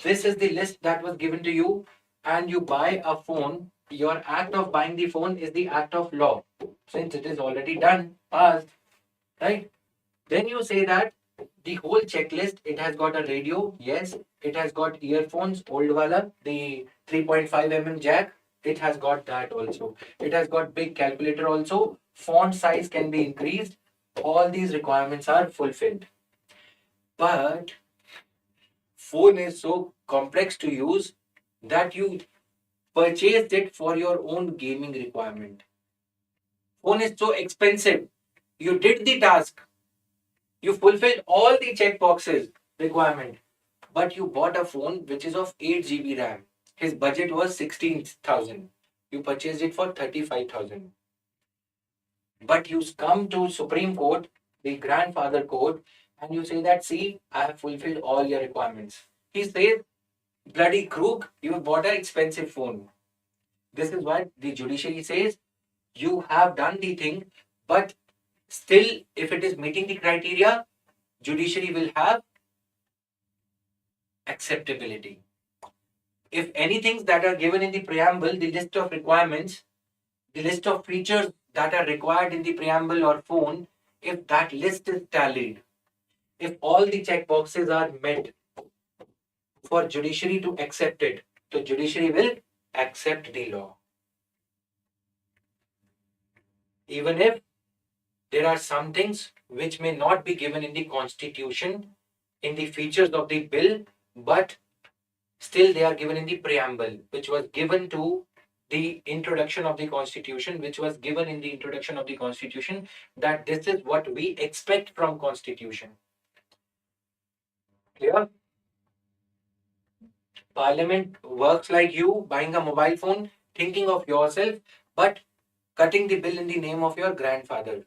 This is the list that was given to you, and you buy a phone. Your act of buying the phone is the act of law. Since it is already done, passed, right? Then you say that the whole checklist, it has got a radio, yes. It has got earphones, old wala, the 3.5 jack. It has got that also. It has got big calculator also. Font size can be increased. All these requirements are fulfilled. But phone is so complex to use that you purchased it for your own gaming requirement. Phone is so expensive. You did the task. You fulfilled all the check boxes requirement, but you bought a phone which is of 8 GB RAM. His budget was 16,000. You purchased it for 35,000. But you come to Supreme Court, the grandfather court, and you say that, see, I have fulfilled all your requirements. He says, bloody crook, you bought an expensive phone. This is what the judiciary says. You have done the thing, but still, if it is meeting the criteria, judiciary will have acceptability. If any things that are given in the preamble, the list of requirements, the list of features that are required in the preamble or phone, if that list is tallied, if all the check boxes are met for judiciary to accept it, the judiciary will accept the law. Even if there are some things which may not be given in the constitution, in the features of the bill, but still they are given in the preamble, which was given to the introduction of the constitution, which was given in the introduction of the constitution, that this is what we expect from constitution. Clear? Parliament works like you buying a mobile phone, thinking of yourself, but cutting the bill in the name of your grandfather.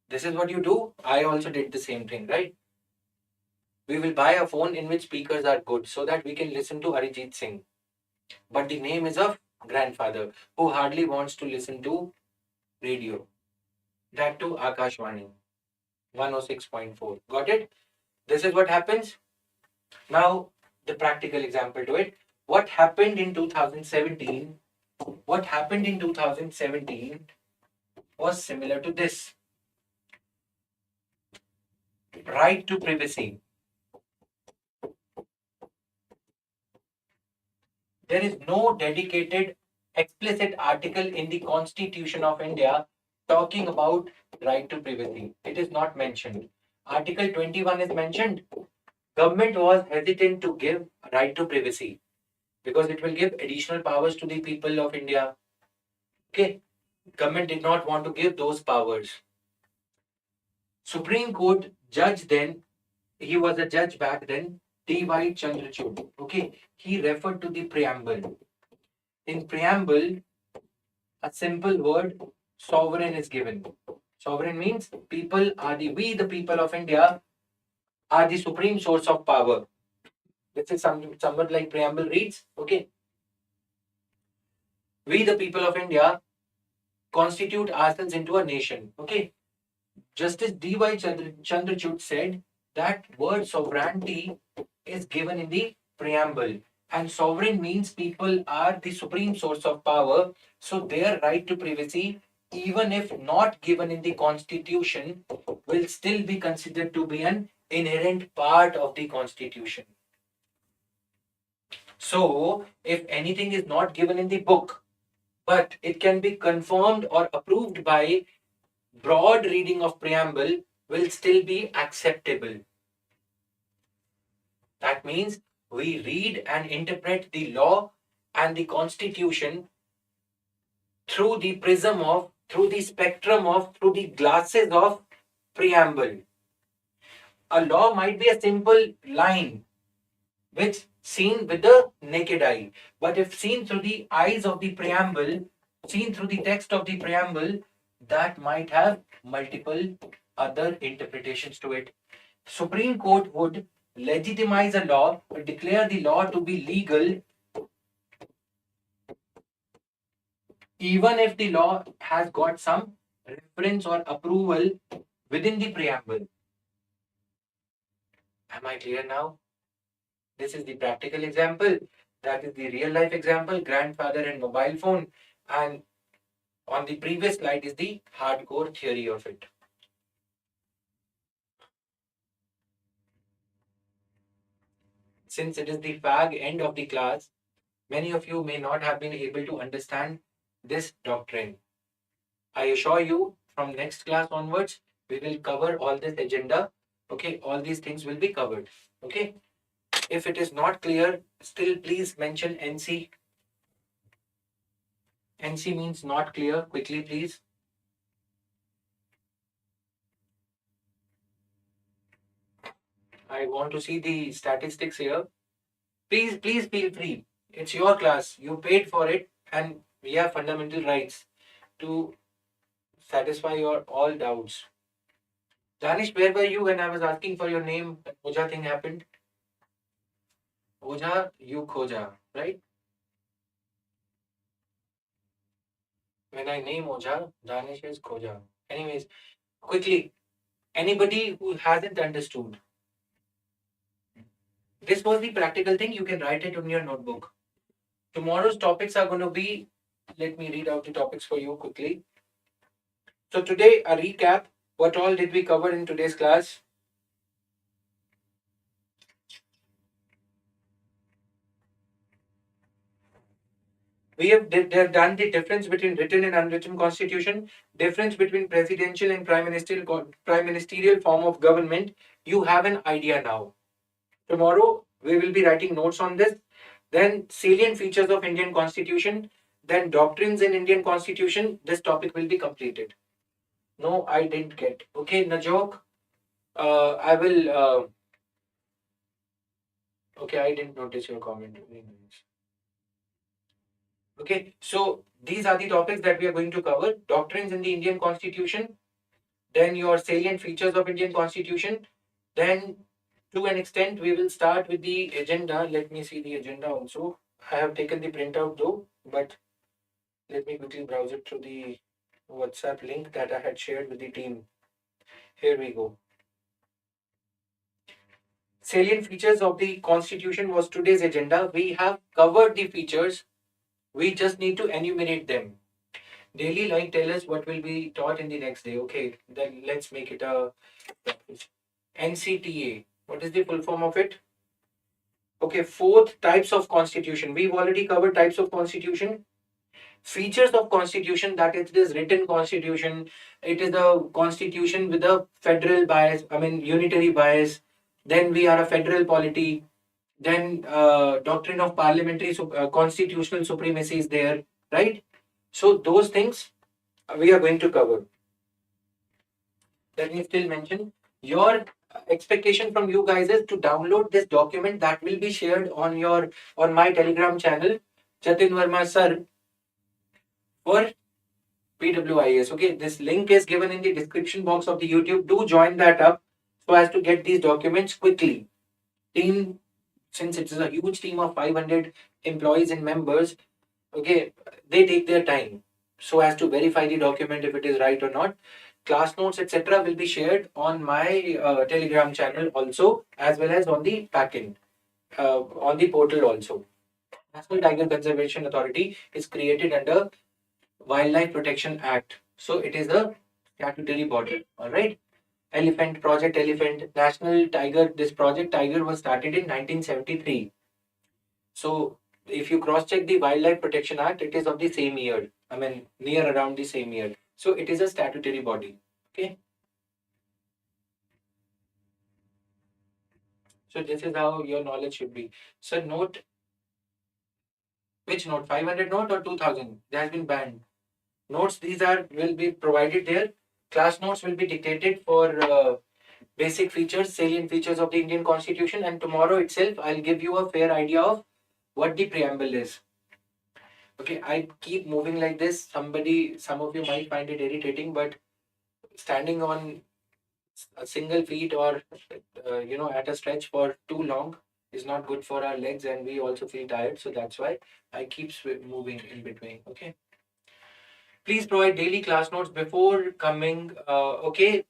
This is what you do. I also did the same thing, right? We will buy a phone in which speakers are good so that we can listen to Arijit Singh. But the name is of grandfather who hardly wants to listen to radio. That too Akashvani 106.4. Got it? This is what happens. Now the practical example to it. What happened in 2017? What happened in 2017 was similar to this. Right to privacy. There is no dedicated explicit article in the Constitution of India talking about right to privacy. It is not mentioned. Article 21 is mentioned. Government was hesitant to give right to privacy because it will give additional powers to the people of India. Okay. Government did not want to give those powers. Supreme Court judge then, he was a judge back then, 𝐷𝐻 Chandrachud. Okay. He referred to the preamble. In preamble, a simple word, sovereign, is given. Sovereign means we the people of India are the supreme source of power. This is somewhat like preamble reads. Okay. We the people of India constitute ourselves into a nation. Okay. Justice 𝐷𝐻 Chandrachud said that word sovereignty is given in the preamble. And sovereign means people are the supreme source of power. So their right to privacy, even if not given in the constitution, will still be considered to be an inherent part of the constitution. So if anything is not given in the book, but it can be confirmed or approved by broad reading of preamble, will still be acceptable. That means we read and interpret the law and the constitution through the prism of, through the spectrum of, through the glasses of preamble. A law might be a simple line which seen with the naked eye, but if seen through the eyes of the preamble, seen through the text of the preamble, that might have multiple other interpretations to it. Supreme Court would legitimize a law, declare the law to be legal, even if the law has got some reference or approval within the preamble. Am I clear now? This is the practical example. That is the real life example, grandfather and mobile phone. And on the previous slide is the hardcore theory of it. Since it is the fag end of the class, many of you may not have been able to understand this doctrine. I assure you, from next class onwards, we will cover all this agenda. Okay, all these things will be covered. Okay. If it is not clear, still please mention NC. NC means not clear. Quickly, please. I want to see the statistics here. Please feel free. It's your class. You paid for it, and we have fundamental rights to satisfy your all doubts. Danish, where were you when I was asking for your name? Oja thing happened. Oja, you Khoja, right? When I name Oja, Danish is Khoja. Anyways, quickly, anybody who hasn't understood, this was the practical thing. You can write it in your notebook. Tomorrow's topics are going to be, let me read out the topics for you quickly. So today, a recap. What all did we cover in today's class? We have done the difference between written and unwritten constitution, difference between presidential and prime ministerial form of government. You have an idea now. Tomorrow we will be writing notes on this. Then salient features of Indian Constitution. Then doctrines in Indian Constitution. This topic will be completed. No, I didn't get. Okay, Najok. I will. Okay, I didn't notice your comment. Okay, so these are the topics that we are going to cover. Doctrines in the Indian Constitution, then your salient features of Indian Constitution, then to an extent we will start with the agenda. Let me see the agenda also. I have taken the printout though, but let me quickly browse it through the WhatsApp link that I had shared with the team. Here we go. Salient features of the Constitution was today's agenda. We have covered the features. We just need to enumerate them. Daily, like, tell us what will be taught in the next day. Okay, then let's make it a NCTA. What is the full form of it? Okay, fourth, types of constitution. We've already covered types of constitution. Features of constitution, that it is written constitution. It is the constitution with a federal bias, I mean unitary bias. Then we are a federal polity. Then doctrine of parliamentary constitutional supremacy is there, right? So those things we are going to cover. Let me still mention your expectation from you guys is to download this document that will be shared on my Telegram channel, Jatin Verma sir, for PWIS. Okay, this link is given in the description box of the YouTube. Do join that up so as to get these documents quickly. Team, since it's a huge team of 500 employees and members, okay, they take their time so as to verify the document if it is right or not. Class notes, etc., will be shared on my Telegram channel also, as well as on the backend, on the portal also. National Tiger Conservation Authority is created under Wildlife Protection Act, so it is a statutory body. All right. Elephant, Project Elephant, National Tiger. This Project Tiger was started in 1973. So if you cross check the Wildlife Protection Act, it is of the same year. I mean, near around the same year. So it is a statutory body. Okay. So this is how your knowledge should be. So note, which note? 500 note or 2000? They has been banned. Notes, these are will be provided there. Class notes will be dictated for basic features, salient features of the Indian Constitution. And tomorrow itself, I'll give you a fair idea of what the preamble is. Okay, I keep moving like this. Some of you might find it irritating, but standing on a single feet or at a stretch for too long is not good for our legs, and we also feel tired. So that's why I keep moving in between. Okay. Please provide daily class notes before coming. Okay,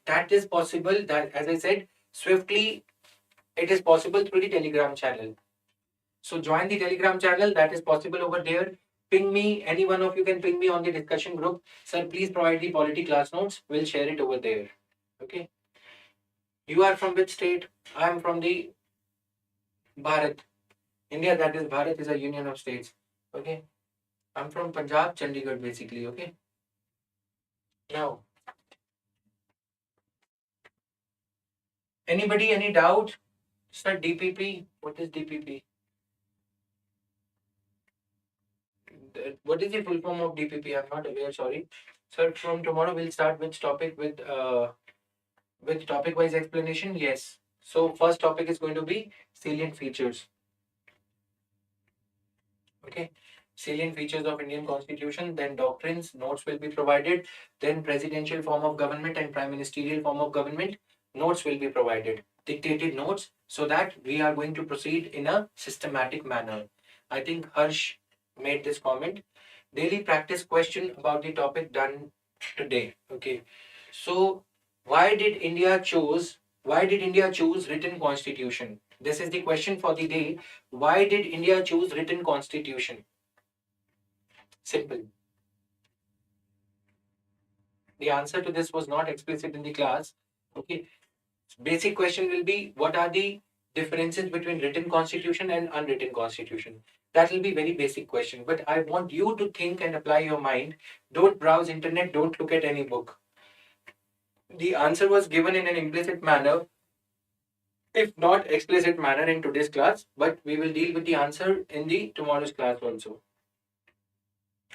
that is possible. That, as I said, swiftly, it is possible through the Telegram channel. So join the Telegram channel. That is possible over there. Ping me. Any one of you can ping me on the discussion group. Sir, please provide the polity class notes. We'll share it over there. Okay. You are from which state? I am from the Bharat. India, that is Bharat is a union of states. Okay. I'm from Punjab, Chandigarh, basically. Okay. Now, anybody, any doubt? Sir, DPP. What is DPP? What is the full form of DPP? I'm not aware. Sorry. Sir, from tomorrow we'll start which topic with topic wise explanation. Yes. So first topic is going to be salient features. Okay. Salient features of Indian Constitution, then doctrines, notes will be provided, then presidential form of government and prime ministerial form of government, notes will be provided, dictated notes, so that we are going to proceed in a systematic manner. I think Harsh made this comment. Daily practice question about the topic done today. Okay. So why did India choose written constitution? This is the question for the day. Why did India choose written constitution? Simple. The answer to this was not explicit in the class. Okay. Basic question will be, what are the differences between written constitution and unwritten constitution. That will be very basic question, but I want you to think and apply your mind. Don't browse internet, don't look at any book. The answer was given in an implicit manner, if not explicit manner in today's class, but we will deal with the answer in the tomorrow's class also.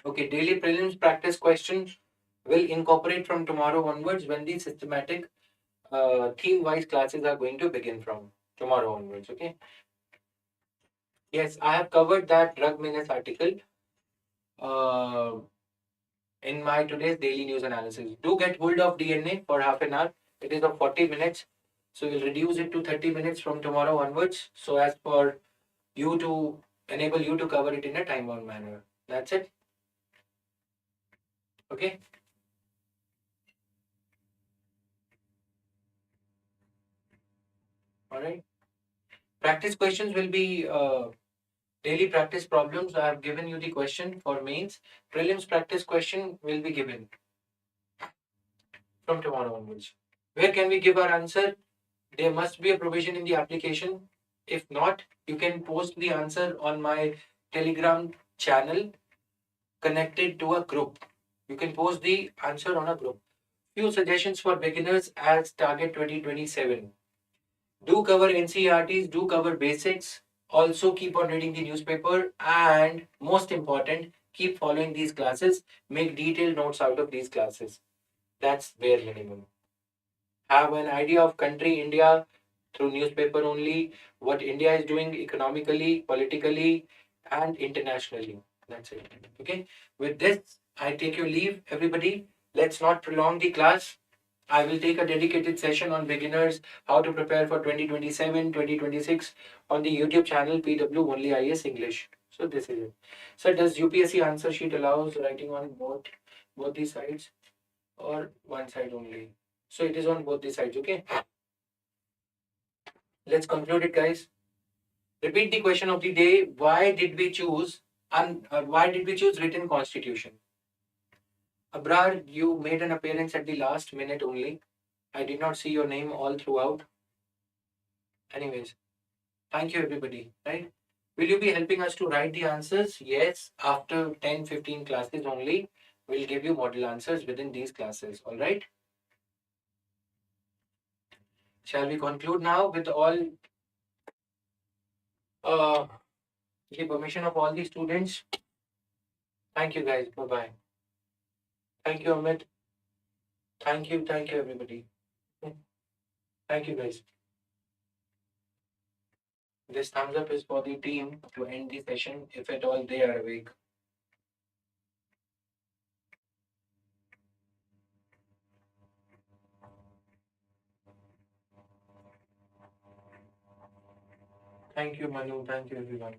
Okay, daily prelims practice questions will incorporate from tomorrow onwards when the systematic theme-wise classes are going to begin from tomorrow onwards. Okay. Yes, I have covered that drug menace article uh, in my today's daily news analysis. Do get hold of DNA for half an hour. It is of 40 minutes. So we'll reduce it to 30 minutes from tomorrow onwards. So as for you to enable you to cover it in a time-bound manner. That's it. Okay. All right. Practice questions will be daily practice problems. I have given you the question for mains. Prelims practice question will be given from tomorrow onwards. Where can we give our answer? There must be a provision in the application. If not, you can post the answer on my Telegram channel connected to a group. You can post the answer on a group. Few suggestions for beginners as target 2027. Do cover NCERTs, do cover basics. Also keep on reading the newspaper and most important, keep following these classes. Make detailed notes out of these classes. That's bare minimum. Have an idea of country India through newspaper only, what India is doing economically, politically, and internationally. That's it. Okay. With this, I take your leave, everybody. Let's not prolong the class. I will take a dedicated session on beginners, how to prepare for 2027, 2026 on the YouTube channel PW OnlyIAS English. So this is it. So does UPSC answer sheet allows writing on both the sides or one side only? So it is on both the sides, okay? Let's conclude it, guys. Repeat the question of the day. Why did we choose written constitution? Abrar, you made an appearance at the last minute only. I did not see your name all throughout. Anyways, thank you everybody, right? Will you be helping us to write the answers? Yes, after 10-15 classes only, we'll give you model answers within these classes, all right? Shall we conclude now with all uh, the permission of all the students? Thank you guys. Bye-bye. Thank you, Amit. Thank you everybody. Thank you guys. This thumbs up is for the team to end the session if at all they are awake. Thank you, Manu. Thank you, everyone.